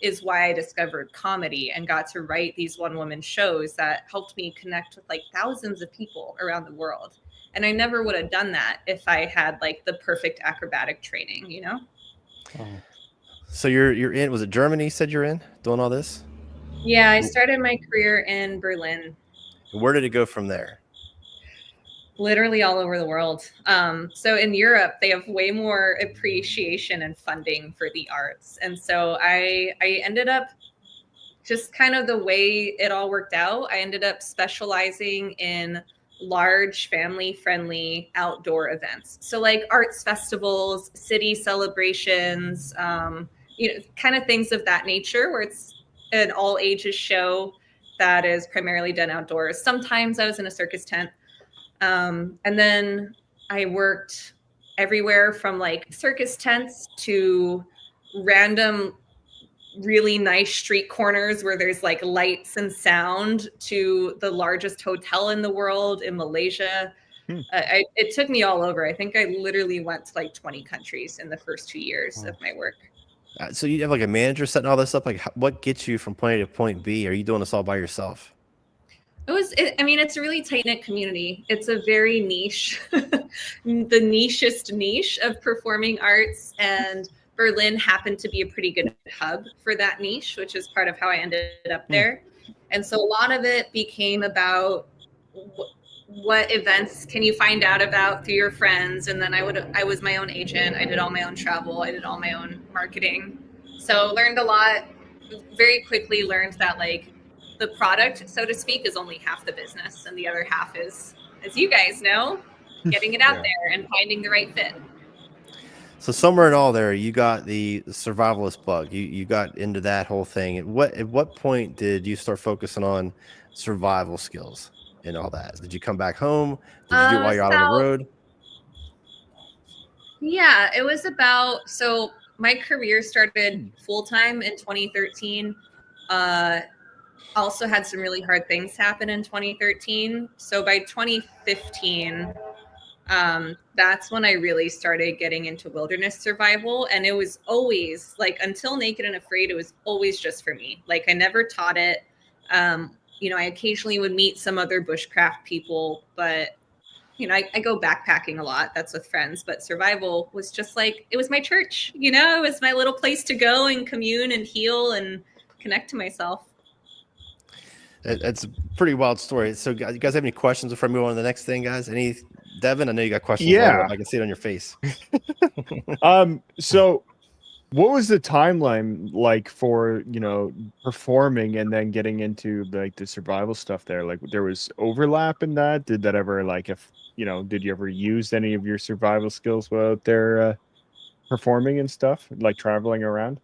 is why I discovered comedy and got to write these one-woman shows that helped me connect with like thousands of people around the world. And I never would have done that if I had like the perfect acrobatic training, you know? So you're in, was it Germany you said you're in doing all this? Yeah, I started my career in Berlin. Where did it go from there? Literally all over the world. So in Europe, they have way more appreciation and funding for the arts. And so I ended up, just kind of the way it all worked out, I ended up specializing in large family-friendly outdoor events. So like arts festivals, city celebrations, kind of things of that nature, where it's an all ages show that is primarily done outdoors. Sometimes I was in a circus tent. And then I worked everywhere from like circus tents to random really nice street corners where there's like lights and sound to the largest hotel in the world in Malaysia. It took me all over. I think I literally went to like 20 countries in the first 2 years of my work. So you have like a manager setting all this up. Like, what gets you from point A to point B? Are you doing this all by yourself? I mean, it's a really tight-knit community. It's a very niche, the nichest niche of performing arts, and Berlin happened to be a pretty good hub for that niche, which is part of how I ended up there. And so a lot of it became about what events can you find out about through your friends. And then I was my own agent. I did all my own travel. I did all my own marketing. So learned a lot, very quickly learned that like the product, so to speak, is only half the business. And the other half is, as you guys know, getting it out there and finding the right fit. So somewhere in all there, you got the survivalist bug. You got into that whole thing. At what point did you start focusing on survival skills and all that? Did you come back home? Did you do it while you're out on the road? Yeah, it was about, so my career started full-time in 2013. Also had some really hard things happen in 2013. So by 2015, that's when I really started getting into wilderness survival. And it was always like, until Naked and Afraid, it was always just for me. Like I never taught it. You know, I occasionally would meet some other bushcraft people, but you know, I go backpacking a lot. That's with friends, but survival was just like, it was my church, you know, it was my little place to go and commune and heal and connect to myself. It's a pretty wild story. So you guys have any questions before I move on to the next thing, guys? Devin, I know you got questions. Yeah. I can see it on your face. So what was the timeline like for, you know, performing and then getting into like the survival stuff there? Like there was overlap in that? Did that ever like, if, you know, did you ever use any of your survival skills while out there performing and stuff, like traveling around?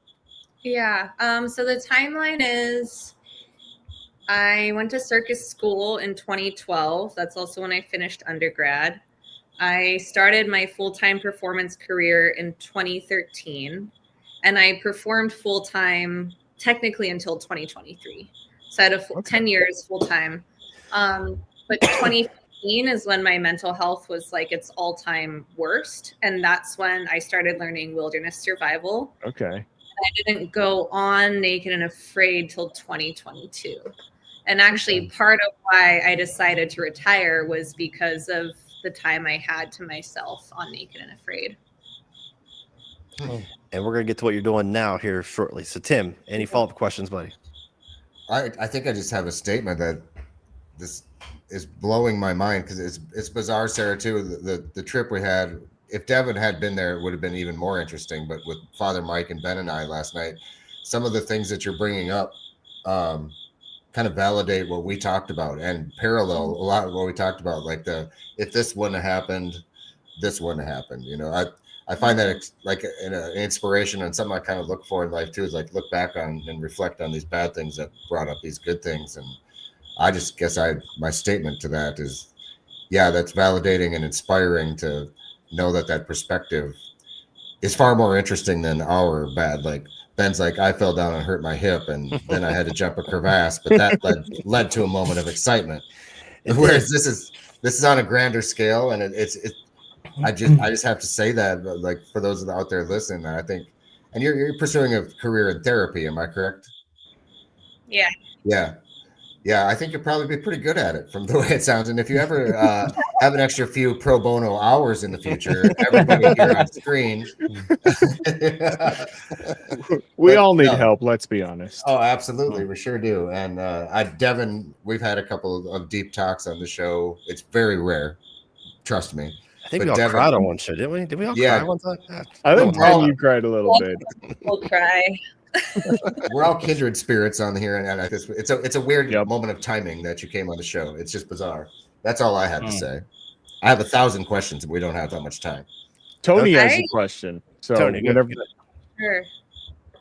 Yeah. So the timeline is I went to circus school in 2012. That's also when I finished undergrad. I started my full-time performance career in 2013, and I performed full-time technically until 2023. So I had 10 years full-time. But 2015 is when my mental health was like its all-time worst. And that's when I started learning wilderness survival. Okay. I didn't go on Naked and Afraid till 2022. And actually part of why I decided to retire was because of the time I had to myself on Naked and Afraid. And we're going to get to what you're doing now here shortly. So Tim, any follow-up questions, buddy? I think I just have a statement that this is blowing my mind because it's bizarre, Sarah, too. The trip we had, if Devin had been there, it would have been even more interesting. But with Father Mike and Ben and I last night, some of the things that you're bringing up kind of validate what we talked about and parallel a lot of what we talked about. Like if this wouldn't have happened, this wouldn't have happened. You know, I find that like an inspiration and something I kind of look for in life too, is like look back on and reflect on these bad things that brought up these good things. And I just guess my statement to that is, yeah, that's validating and inspiring to know that perspective is far more interesting than our bad. Like Ben's like, I fell down and hurt my hip and then I had to jump a crevasse, but that led to a moment of excitement. Whereas this is on a grander scale, and I just have to say that, like, for those out there listening, I think, and you're pursuing a career in therapy, am I correct? Yeah, I think you'll probably be pretty good at it from the way it sounds. And if you ever have an extra few pro bono hours in the future, everybody here on screen. We all need help, let's be honest. Oh, absolutely. We sure do. And Devin, we've had a couple of deep talks on the show. It's very rare. Trust me. I think we all cried on one show, didn't we? Did we all cry one time? I think Ben, you cried a little bit. We'll cry. We're all kindred spirits on here, and it's a weird moment of timing that you came on the show. It's just bizarre. That's all I have to say. I have 1,000 questions, and we don't have that much time. Tony has a question. So Tony, whenever, Sure.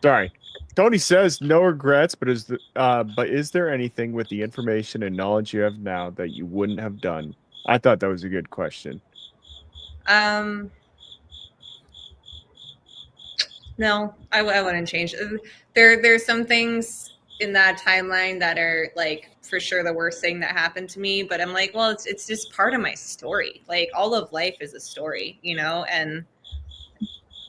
sorry, Tony says no regrets, but is there anything with the information and knowledge you have now that you wouldn't have done? I thought that was a good question. No, I wouldn't change. There's some things in that timeline that are like for sure the worst thing that happened to me, but I'm like, well, it's just part of my story. Like all of life is a story, you know, and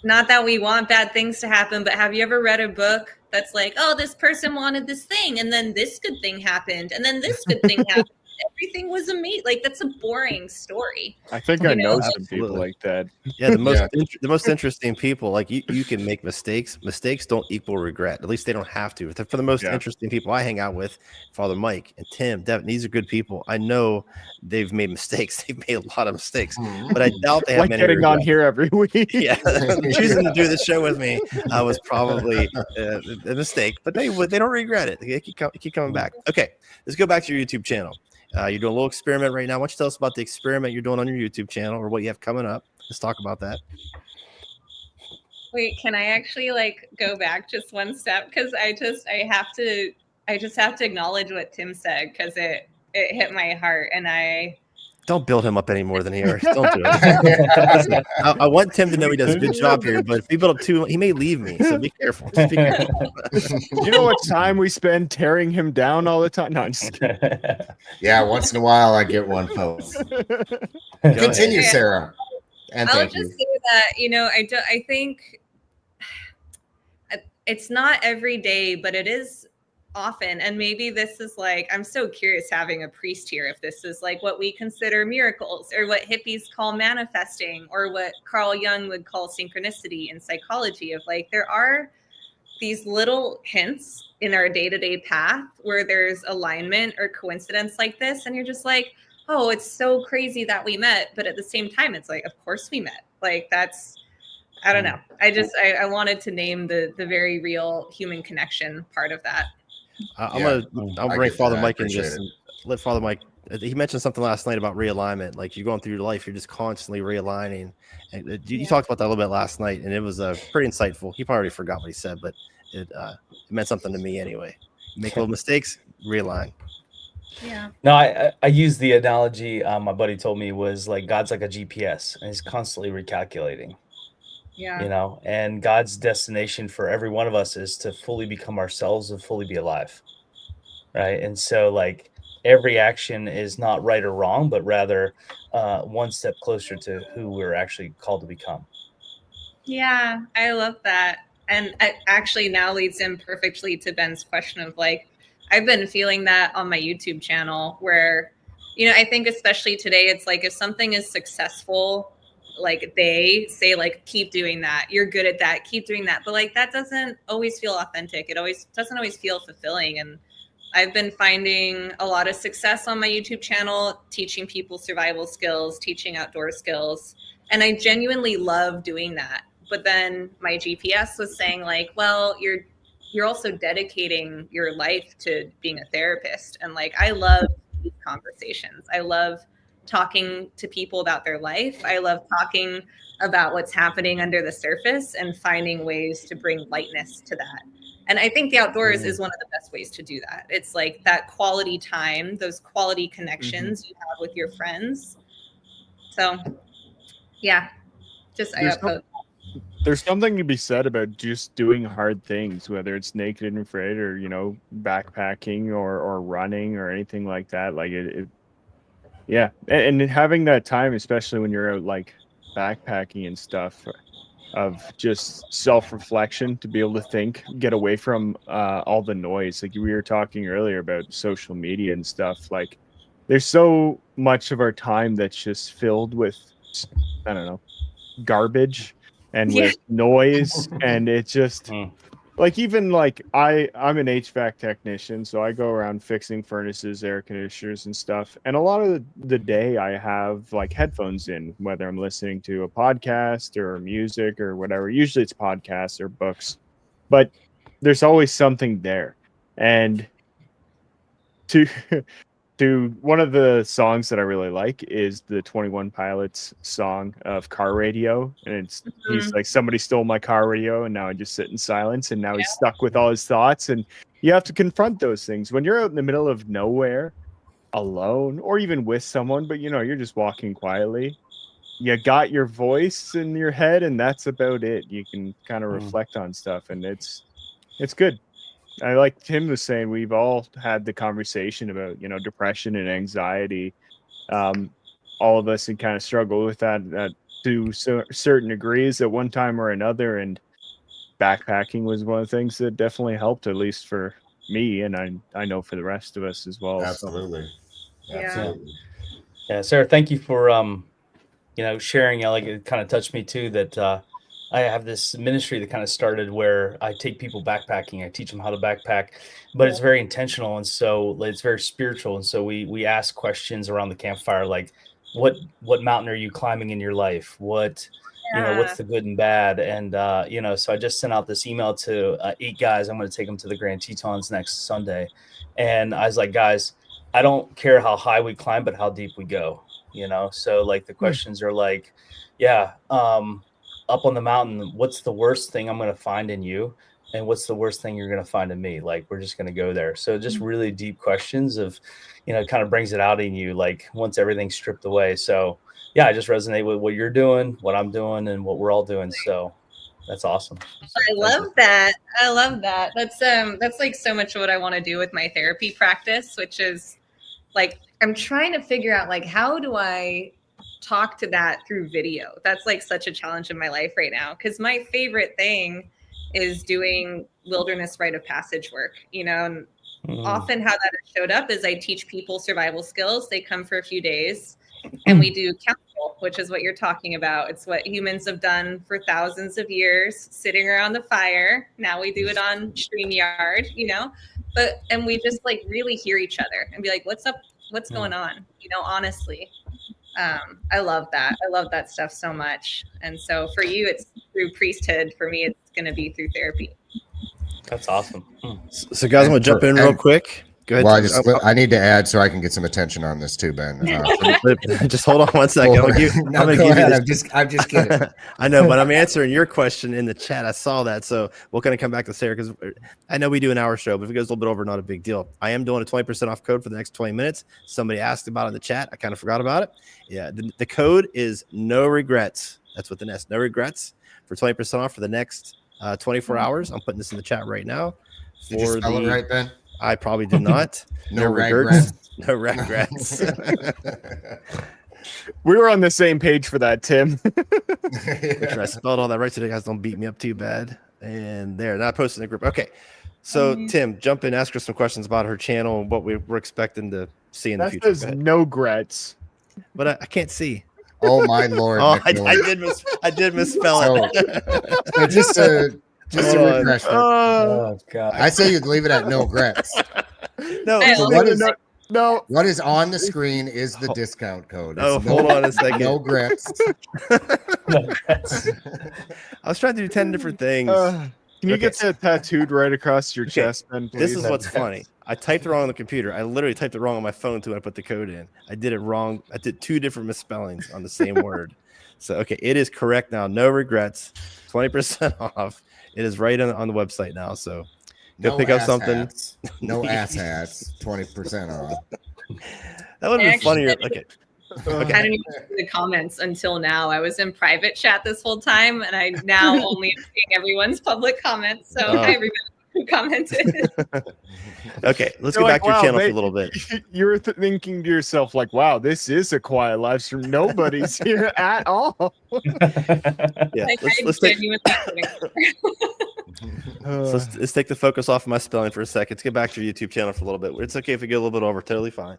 not that we want bad things to happen, but have you ever read a book that's like, oh, this person wanted this thing and then this good thing happened and then this good thing happened. Everything was amazing. Like that's a boring story. I think I know some people like that. Yeah, the most interesting people, like you can make mistakes. Mistakes don't equal regret. At least they don't have to. For the most interesting people I hang out with, Father Mike and Tim, Devin, these are good people. I know they've made mistakes. They've made a lot of mistakes, but I doubt they have like many getting regrets. on here every week. Yeah, choosing to do this show with me was probably a mistake, but they don't regret it. They keep coming back. Okay, let's go back to your YouTube channel. You're doing a little experiment right now. Why don't you tell us about the experiment you're doing on your YouTube channel or what you have coming up? Let's talk about that. Wait, can I actually like go back just one step? Because I just have to acknowledge what Tim said because it hit my heart and I don't build him up any more than he already. Don't do it. I want Tim to know he does a good job here, but if we build up too, he may leave me. So be careful. Just be careful. You know what time we spend tearing him down all the time? No, I'm just kidding. Yeah, once in a while I get one, folks. Continue, Sarah. And I'll thank just you. say that, you know, I think it's not every day, but it is often. And maybe this is like, I'm so curious having a priest here, if this is like what we consider miracles or what hippies call manifesting or what Carl Jung would call synchronicity in psychology of like, there are these little hints in our day-to-day path where there's alignment or coincidence like this. And you're just like, oh, it's so crazy that we met. But at the same time, it's like, of course we met. Like that's, I don't know. I wanted to name the very real human connection part of that. I'll bring Father Mike in just let Father Mike. He mentioned something last night about realignment. Like you're going through your life, you're just constantly realigning. And you talked about that a little bit last night, and it was pretty insightful. He probably already forgot what he said, but it meant something to me anyway. You make little mistakes, realign. Yeah. No, I use the analogy my buddy told me was like God's like a GPS, and he's constantly recalculating. Yeah. You know, and God's destination for every one of us is to fully become ourselves and fully be alive. Right. And so like every action is not right or wrong, but rather one step closer to who we're actually called to become. Yeah, I love that. And it actually now leads in perfectly to Ben's question of like, I've been feeling that on my YouTube channel where, you know, I think especially today, it's like if something is successful, like they say like keep doing that, you're good at that, keep doing that, but like that doesn't always feel authentic. It doesn't always feel fulfilling. And I've been finding a lot of success on my YouTube channel teaching people survival skills, teaching outdoor skills, and I genuinely love doing that. But then my GPS was saying like, well, you're also dedicating your life to being a therapist, and like I love these conversations. I love talking to people about their life. I love talking about what's happening under the surface and finding ways to bring lightness to that. And I think the outdoors is one of the best ways to do that. It's like that quality time, those quality connections you have with your friends. So yeah, just there's something to be said about just doing hard things, whether it's Naked and Afarid or, you know, backpacking or running or anything like that. Like yeah. And having that time, especially when you're out like backpacking and stuff, of just self-reflection to be able to think, get away from all the noise. Like we were talking earlier about social media and stuff. Like there's so much of our time that's just filled with, I don't know, garbage and with noise. And it just like, even like I'm an HVAC technician, so I go around fixing furnaces, air conditioners and stuff. And a lot of the day I have like headphones in, whether I'm listening to a podcast or music or whatever. Usually it's podcasts or books, but there's always something there. And to one of the songs that I really like is the 21 Pilots song of Car Radio. And it's he's like, somebody stole my car radio and now I just sit in silence, and now he's stuck with all his thoughts. And you have to confront those things when you're out in the middle of nowhere alone or even with someone, but you know, you're just walking quietly. you got your voice in your head, and that's about it. You can kind of Mm. reflect on stuff, and it's good. I like Tim was saying, we've all had the conversation about, depression and anxiety. All of us can kind of struggle with that to certain degrees at one time or another. And backpacking was one of the things that definitely helped, at least for me. And I know for the rest of us as well. Absolutely. Yeah. Absolutely. Yeah, Sarah, thank you for sharing. Like it kind of touched me too that I have this ministry that kind of started where I take people backpacking. I teach them how to backpack, but it's very intentional, and so it's very spiritual. And so we ask questions around the campfire, like what mountain are you climbing in your life? What what's the good and bad? And so I just sent out this email to 8 guys. I'm going to take them to the Grand Tetons next Sunday, and I was like, guys, I don't care how high we climb, but how deep we go. So like the questions are like, up on the mountain, what's the worst thing I'm going to find in you? And what's the worst thing you're going to find in me? Like, we're just going to go there. So just really deep questions of, kind of brings it out in you, like once everything's stripped away. So yeah, I just resonate with what you're doing, what I'm doing, and what we're all doing. So that's awesome. I love that. I love that. That's like so much what I want to do with my therapy practice, which is like, I'm trying to figure out like, how do I talk to that through video? That's like such a challenge in my life right now, because my favorite thing is doing wilderness rite of passage work, and often how that has showed up is I teach people survival skills. They come for a few days and we do council, which is what you're talking about. It's what humans have done for thousands of years, sitting around the fire. Now we do it on StreamYard, and we just like really hear each other and be like, what's up? What's going on? Honestly. I love that. I love that stuff so much. And so for you, it's through priesthood. For me, it's going to be through therapy. That's awesome. So guys, I'm going to jump in real quick. Go ahead. Well, I need to add so I can get some attention on this too, Ben. Just hold on one second. I'm just kidding. I know, but I'm answering your question in the chat. I saw that. So we're going to come back to Sarah because I know we do an hour show, but if it goes a little bit over, not a big deal. I am doing a 20% off code for the next 20 minutes. Somebody asked about it in the chat. I kind of forgot about it. Yeah, the code is no regrets. That's with an S. No regrets for 20% off for the next 24 hours. I'm putting this in the chat right now. Did you spell it right, Ben? I probably did not. No regrets. No regrets. We were on the same page for that, Tim. Which I spelled all that right so you guys don't beat me up too bad. And there, now I posted in the group. Okay. So Tim, jump in, ask her some questions about her channel and what we're expecting to see in the future. That says no regrets. But I can't see. Oh my Lord. I did misspell it. So just a refresher. Oh God. I say you'd leave it at no regrets. No. No. What is on the screen is the discount code. Hold on a second. No regrets. I was trying to do 10 different things. Can you get that tattooed right across your chest, Ben, please? This is what's funny. I typed it wrong on the computer. I literally typed it wrong on my phone too when I put the code in. I did it wrong. I did 2 different misspellings on the same word. So, okay, it is correct now. No regrets. 20% off. It is right on the website now. So go pick up something. Hats. No ass hats. 20% off. That would have been funnier. Okay. I didn't even see the comments until now. I was in private chat this whole time, and I now only am seeing everyone's public comments. So hi, everybody who commented. Okay, let's go back to your channel for a little bit. You're thinking to yourself, like, wow, this is a quiet live stream. Nobody's here at all. Yeah, let's take the focus off of my spelling for a second. Let's get back to your YouTube channel for a little bit. It's okay if we get a little bit over. Totally fine.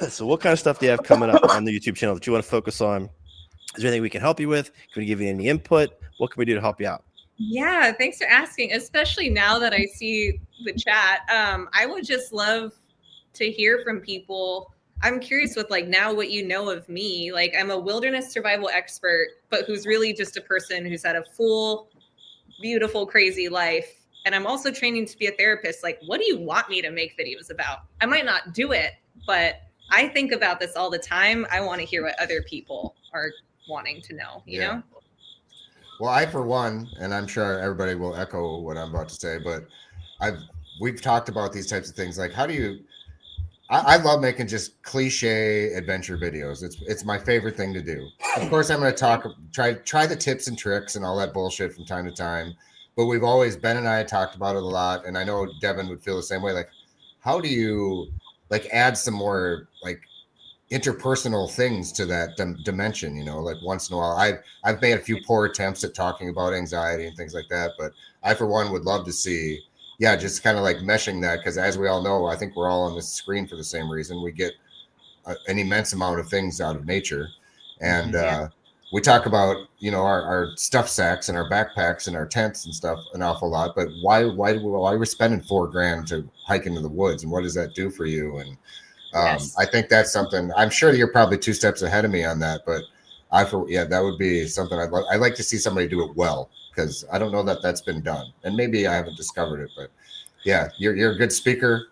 So what kind of stuff do you have coming up on the YouTube channel that you want to focus on? Is there anything we can help you with? Can we give you any input? What can we do to help you out? Yeah, thanks for asking, especially now that I see the chat. I would just love to hear from people. I'm curious with like now what you know of me. Like I'm a wilderness survival expert, but who's really just a person who's had a full, beautiful, crazy life. And I'm also training to be a therapist. Like, what do you want me to make videos about? I might not do it, but I think about this all the time. I want to hear what other people are wanting to know, you know? Well, I, for one, and I'm sure everybody will echo what I'm about to say, but we've talked about these types of things. Like, how do you, I love making just cliche adventure videos. It's my favorite thing to do. Of course, I'm going to try the tips and tricks and all that bullshit from time to time. But we've always, Ben and I had talked about it a lot, and I know Devin would feel the same way. Like, how do you like add some more like interpersonal things to that dimension? You know, like once in a while, I've made a few poor attempts at talking about anxiety and things like that, but I for one would love to see. Yeah, just kind of like meshing that, because as we all know, I think we're all on this screen for the same reason. We get an immense amount of things out of nature, and we talk about, you know, our stuff sacks and our backpacks and our tents and stuff an awful lot. But why we're spending $4,000 to hike into the woods, and what does that do for you? And I think that's something. I'm sure you're probably 2 steps ahead of me on that, but that would be something I'd like to see somebody do it well, because I don't know that that's been done, and maybe I haven't discovered it. But yeah, you're a good speaker.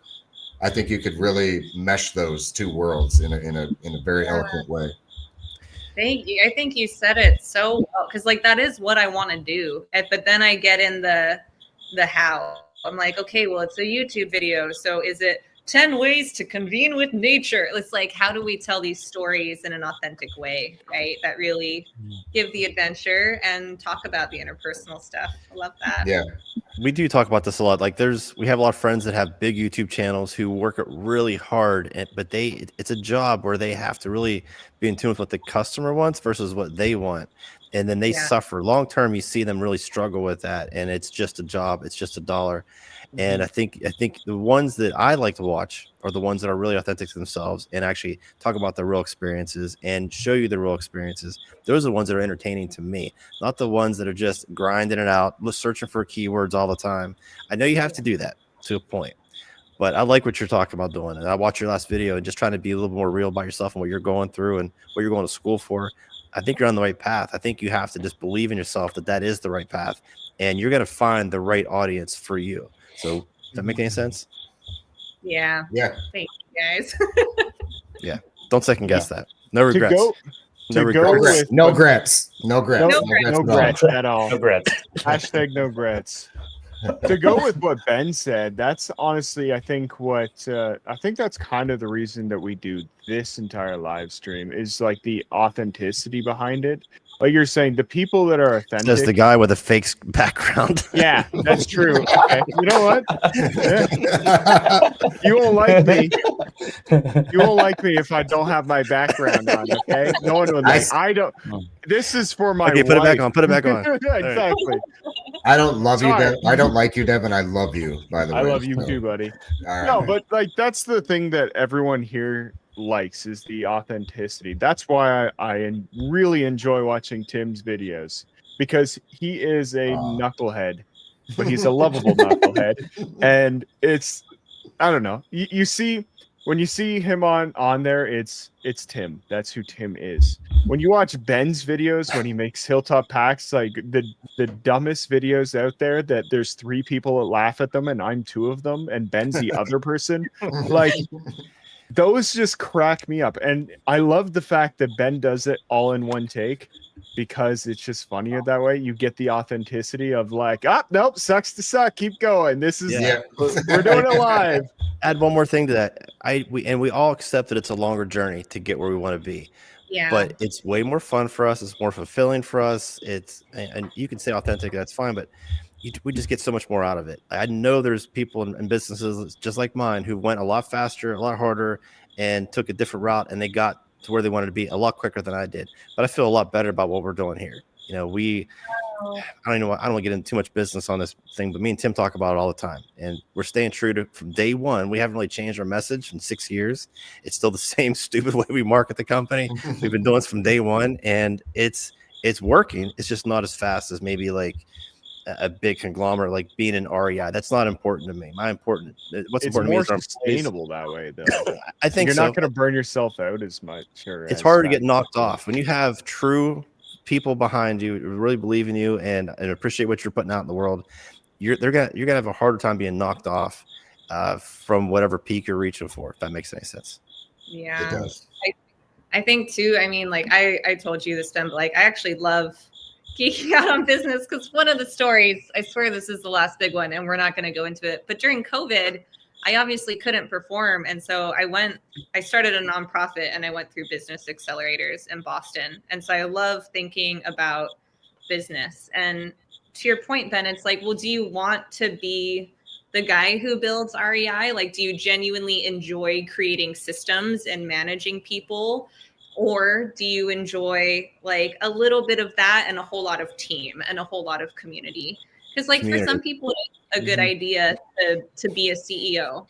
I think you could really mesh those 2 worlds in a very eloquent way. Thank you. I think you said it so well, because like that is what I want to do. But then I get in the how. I'm like, okay, well, it's a YouTube video, so is it 10 ways to convene with nature? It's like, how do we tell these stories in an authentic way, right? That really give the adventure and talk about the interpersonal stuff. I love that. Yeah. We do talk about this a lot. Like we have a lot of friends that have big YouTube channels who work it really hard, but it's a job where they have to really be in tune with what the customer wants versus what they want. And then they suffer long term. You see them really struggle with that. And it's just a job. It's just $1. And I think the ones that I like to watch are the ones that are really authentic to themselves and actually talk about their real experiences and show you the real experiences. Those are the ones that are entertaining to me, not the ones that are just grinding it out, searching for keywords all the time. I know you have to do that to a point, but I like what you're talking about doing. And I watched your last video and just trying to be a little more real about yourself and what you're going through and what you're going to school for. I think you're on the right path. I think you have to just believe in yourself that is the right path, and you're going to find the right audience for you. So does that make any sense? Yeah. Yeah. Thank you, guys. Yeah. Don't second guess that. No regrets. No regrets at all. No regrets. Hashtag no regrets. To go with what Ben said, that's honestly, I think that's kind of the reason that we do this entire live stream, is like the authenticity behind it. Like you're saying, the people that are authentic. Just the guy with a fake background. Yeah, that's true. Okay. You know what? Yeah. You won't like me. You won't like me if I don't have my background on. Okay. No one would like. I don't. This is for my. Okay, put it back on. Put it back on. Exactly. I don't love you, Devin. I don't like you, Devin. I love you, by the way. I love you too, buddy. Right. No, but like that's the thing that everyone here likes, is the authenticity. That's why I really enjoy watching Tim's videos, because he is a knucklehead, but he's a lovable knucklehead. And it's, I don't know. You see, when you see him on there, it's Tim. That's who Tim is. When you watch Ben's videos, when he makes hilltop packs, like the dumbest videos out there, that there's 3 people that laugh at them and I'm 2 of them and Ben's the other person, like those just crack me up. And I love the fact that Ben does it all in one take, because it's just funnier that way. You get the authenticity of like, nope, sucks to suck, keep going. This is we're doing it live. Add one more thing to that. We all accept that it's a longer journey to get where we want to be. Yeah. But it's way more fun for us. It's more fulfilling for us. And you can say authentic, that's fine, but we just get so much more out of it. I know there's people in businesses just like mine who went a lot faster, a lot harder, and took a different route, and they got to where they wanted to be a lot quicker than I did. But I feel a lot better about what we're doing here. You know, I don't want to get into too much business on this thing, but me and Tim talk about it all the time, and we're staying true to from day one. We haven't really changed our message in 6 years. It's still the same stupid way we market the company. We've been doing this from day one, and it's working. It's just not as fast as maybe like a big conglomerate like being an REI. That's not important to me. What's important to me is more sustainable that way, though. I think you're not going to burn yourself out as much. It's harder to get knocked off when you have true people behind you who really believe in you and appreciate what you're putting out in the world. You're gonna have a harder time being knocked off from whatever peak you're reaching for, if that makes any sense. Yeah, it does. I think too. I mean, like I told you this, Ben, but like I actually love geeking out on business, because one of the stories, I swear this is the last big one and we're not going to go into it, but during COVID, I obviously couldn't perform. And so I started a nonprofit and I went through business accelerators in Boston. And so I love thinking about business. And to your point, Ben, it's like, well, do you want to be the guy who builds REI? Like, do you genuinely enjoy creating systems and managing people? Or do you enjoy like a little bit of that and a whole lot of team and a whole lot of community? Because like for some people, it's a good idea to be a CEO.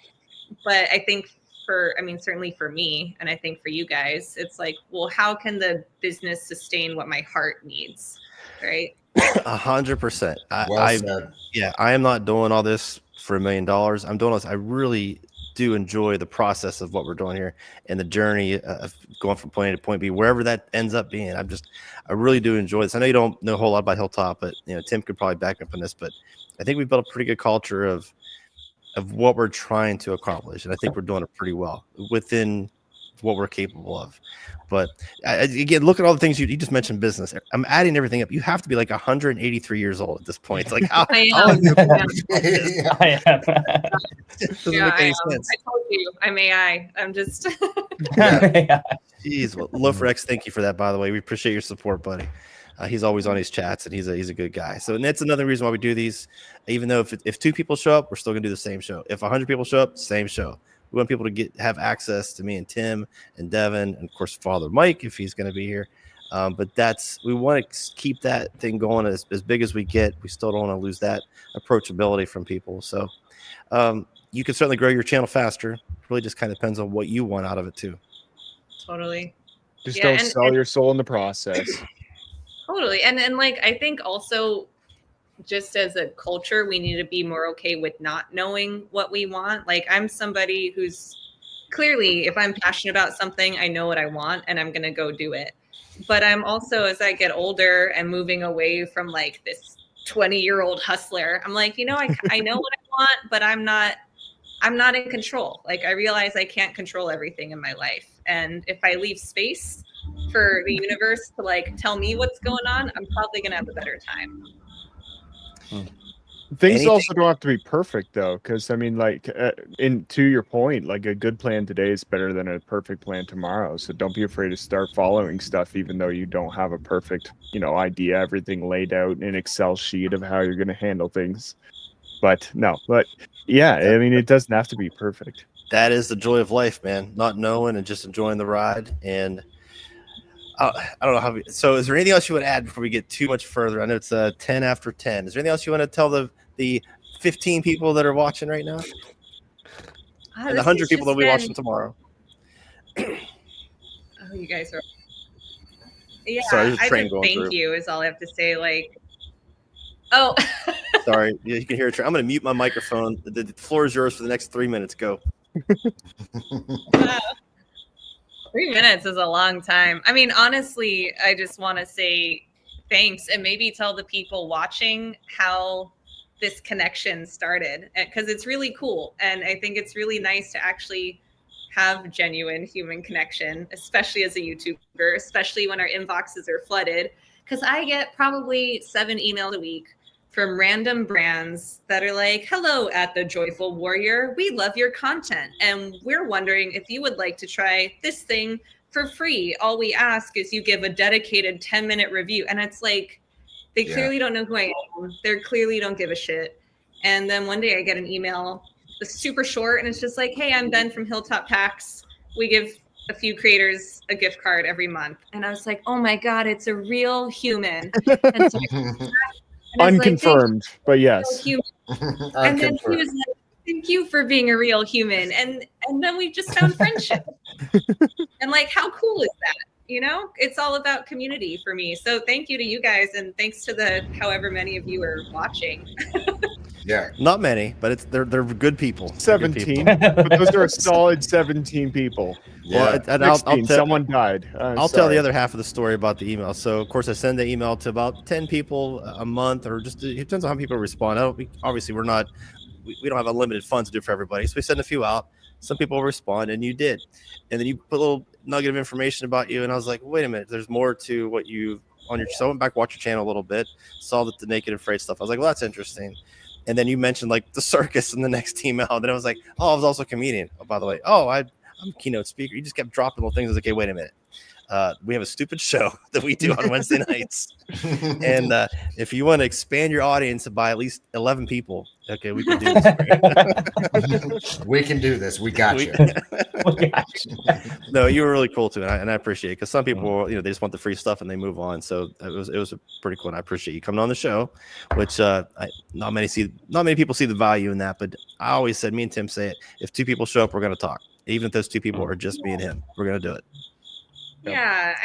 But I think certainly for me, and I think for you guys, it's like, well, how can the business sustain what my heart needs? Right. 100%. Well said. Yeah, I am not doing all this for $1 million. I'm doing this. I really do enjoy the process of what we're doing here and the journey of going from point A to point B, wherever that ends up being. I really do enjoy this. I know you don't know a whole lot about Hilltop, but Tim could probably back up on this, but I think we've built a pretty good culture of what we're trying to accomplish. And I think we're doing it pretty well within what we're capable of. But again, look at all the things you just mentioned. Business. I'm adding everything up. You have to be like 183 years old at this point. It's like, I am. I am. Doesn't make any sense. I told you, I'm AI. I'm just. Jeez, well, Loafrex, thank you for that. By the way, we appreciate your support, buddy. He's always on his chats, and he's a good guy. So, and that's another reason why we do these. Even though if 2 people show up, we're still gonna do the same show. If 100 people show up, same show. We want people to have access to me and Tim and Devin, and of course Father Mike if he's going to be here. But we want to keep that thing going as big as we get. We still don't want to lose that approachability from people. So you can certainly grow your channel faster. It really just kind of depends on what you want out of it too. Totally. Just don't sell your soul in the process. Totally. And like, I think also just as a culture, we need to be more okay with not knowing what we want. Like, I'm somebody who's clearly, if I'm passionate about something, I know what I want and I'm going to go do it. But I'm also, as I get older and moving away from like this 20-year-old hustler, I'm like, I know what I want, but I'm not in control. Like, I realize I can't control everything in my life. And if I leave space for the universe to like tell me what's going on, I'm probably going to have a better time. Things also don't have to be perfect though, because I mean, like, to your point, like a good plan today is better than a perfect plan tomorrow. So don't be afraid to start following stuff, even though you don't have a perfect, idea, everything laid out in an Excel sheet of how you're going to handle things. But yeah, I mean, it doesn't have to be perfect. That is the joy of life, man. Not knowing and just enjoying the ride. And I don't know so is there anything else you would add before we get too much further? I know it's 10 after 10. Is there anything else you want to tell the 15 people that are watching right now? And the 100 people that will be watching tomorrow. Oh, you guys are. Yeah, sorry, thank you is all I have to say. Like, oh. Sorry, you can hear it. I'm going to mute my microphone. The floor is yours for the next 3 minutes. Go. 3 minutes is a long time. I mean, honestly, I just want to say thanks and maybe tell the people watching how this connection started, because it's really cool. And I think it's really nice to actually have genuine human connection, especially as a YouTuber, especially when our inboxes are flooded, because I get probably 7 emails a week from random brands that are like, hello, at the Joyful Warrior. We love your content. And we're wondering if you would like to try this thing for free. All we ask is you give a dedicated 10-minute review. And it's like, they clearly don't know who I am. They clearly don't give a shit. And then one day I get an email, it's super short. And it's just like, hey, I'm Ben from Hilltop Packs. We give a few creators a gift card every month. And I was like, oh my God, it's a real human. And so unconfirmed, like, but yes. And then he was like, thank you for being a real human. And then we just found friendship. And like, how cool is that? It's all about community for me. So thank you to you guys. And thanks to the however many of you are watching. Yeah. Not many, but they're good people. 17. But those are a solid 17 people. Yeah. Well, and I'll someone died. I'll tell the other half of the story about the email. So of course I send the email to about 10 people a month, or just it depends on how people respond. Obviously we don't have unlimited funds to do for everybody. So we send a few out. Some people will respond, and you did. And then you put a little nugget of information about you. And I was like, wait a minute, there's more to what you on your. So I went back, watch your channel a little bit, saw that the Naked and Afarid stuff. I was like, well, that's interesting. And then you mentioned like the circus in the next email. Then I was like, oh, I was also a comedian. Oh, by the way, I'm a keynote speaker. You just kept dropping little things. I was like, okay, wait a minute. We have a stupid show that we do on Wednesday nights. And if you want to expand your audience by at least 11 people, okay, we can do this. We can do this. We got you. No, you were really cool too, and I appreciate it because some people, they just want the free stuff and they move on. So it was pretty cool. And I appreciate you coming on the show, which not many people see the value in that. But I always said, me and Tim say it: if 2 people show up, we're going to talk. Even if those 2 people are just me and him, we're going to do it. Yeah,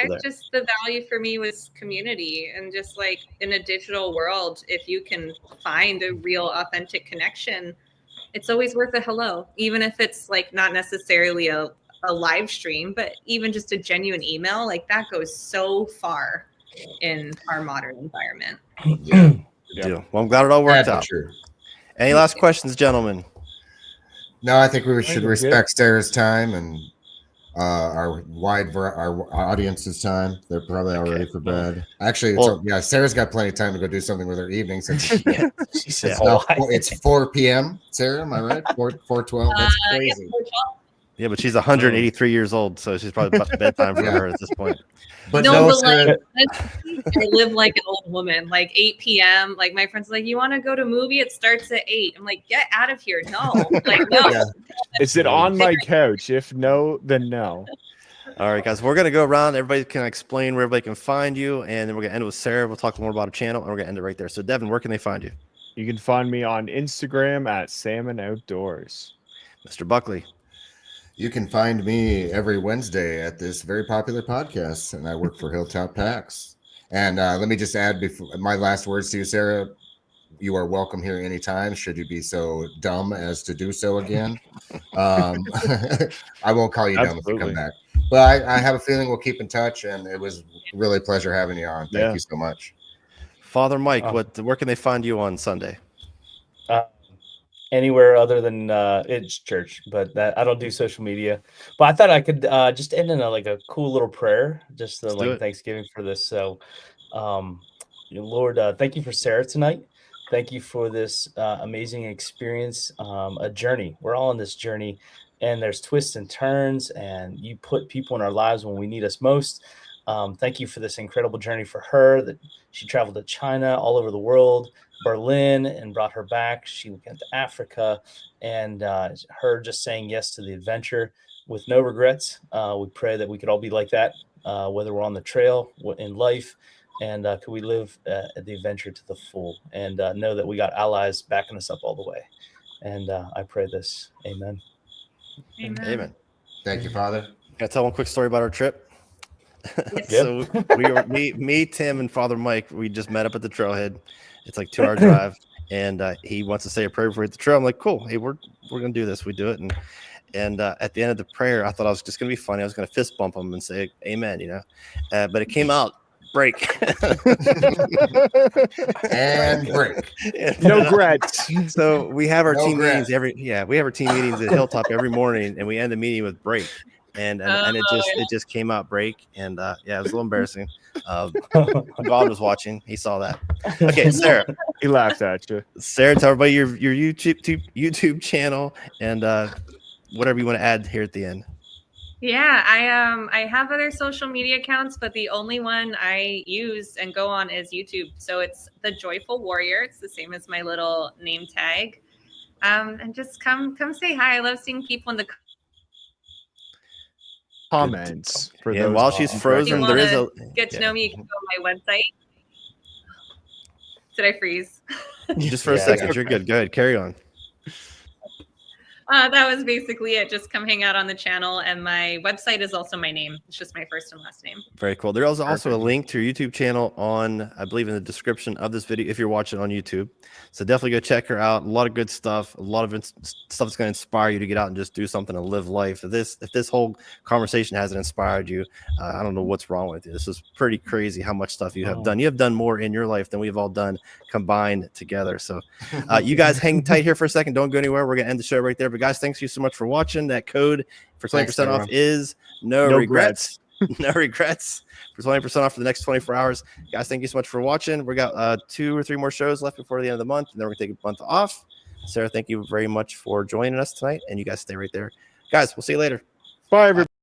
the value for me was community, and just like in a digital world, if you can find a real authentic connection, it's always worth a hello, even if it's like not necessarily a live stream, but even just a genuine email, like that goes so far in our modern environment. Yeah. Well, I'm glad it all worked out. True. Any last questions, gentlemen? No, I think we should respect Sarah's time and our audience's time. They're probably all ready for bed. Actually, Sarah's got plenty of time to go do something with her evening since it's 4 p.m. Sarah, am I right? 4:12. That's crazy. Yeah, but she's 183 years old, so she's probably about bedtime for her at this point. But I live like an old woman. Like 8 p.m. Like my friends are like, you want to go to a movie? It starts at 8. I'm like, get out of here. No. Like, no. Yeah. Is it on my couch? If no, then no. All right, guys, we're going to go around. Everybody can explain where everybody can find you, and then we're going to end with Sarah. We'll talk more about her channel, and we're going to end it right there. So, Devin, where can they find you? You can find me on Instagram at Salmon Outdoors. Mr. Buckley. You can find me every Wednesday at this very popular podcast, and I work for Hilltop Packs. And let me just add before my last words to you, Sarah. You are welcome here anytime, should you be so dumb as to do so again. I won't call you dumb if you come back. But I have a feeling we'll keep in touch, and it was really a pleasure having you on. Thank you so much. Father Mike, where can they find you on Sunday? Anywhere other than it's church, but that I don't do social media. But I thought I could just end in a cool little prayer, just Thanksgiving for this. So, Lord, thank you for Sarah tonight. Thank you for this amazing experience, a journey. We're all on this journey, and there's twists and turns, and you put people in our lives when we need us most. Thank you for this incredible journey for her, that she traveled to China, all over the world, Berlin, and brought her back. She went to Africa, and her just saying yes to the adventure with no regrets. We pray that we could all be like that, whether we're on the trail in life, and could we live the adventure to the full, and know that we got allies backing us up all the way. And I pray this. Amen. Amen. Thank you, Father. Can I tell one quick story about our trip? So we were me, Tim, and Father Mike. We just met up at the trailhead. It's like 2-hour drive, and he wants to say a prayer before we hit the trail. I'm like, cool. Hey, we're gonna do this. We do it, and at the end of the prayer, I thought I was just gonna be funny. I was gonna fist bump him and say Amen, but it came out break. And break. No regrets. So we have our team meetings we have our team meetings at Hilltop every morning, and we end the meeting with break. And it just came out break, and it was a little embarrassing. God was watching; he saw that. Okay, Sarah, he laughed at you. Sarah, tell everybody your YouTube channel and whatever you want to add here at the end. Yeah, I have other social media accounts, but the only one I use and go on is YouTube. So it's The Joyful Warrior. It's the same as my little name tag. And just come say hi. I love seeing people in the comments. And while she's frozen, there is a get to know me. You can go on my website. Did I freeze? Just for a second. You're good. Go ahead. Carry on. That was basically it. Just come hang out on the channel, and my website is also my name. It's just my first and last name. Very cool. There's also a link to your YouTube channel on, I believe, in the description of this video if you're watching on YouTube. So definitely go check her out. A lot of good stuff. A lot of stuff that's going to inspire you to get out and just do something and live life. If this whole conversation hasn't inspired you, I don't know what's wrong with you. This is pretty crazy how much stuff you have done. You have done more in your life than we've all done combined together. So you guys hang tight here for a second. Don't go anywhere. We're going to end the show right there. But guys, thanks you so much for watching. That code for 20% off is no regrets. No regrets for 20% off for the next 24 hours. Guys, thank you so much for watching. We got 2 or 3 more shows left before the end of the month, and then we're going to take a month off. Sarah, thank you very much for joining us tonight, and you guys stay right there. Guys, we'll see you later. Bye, everybody.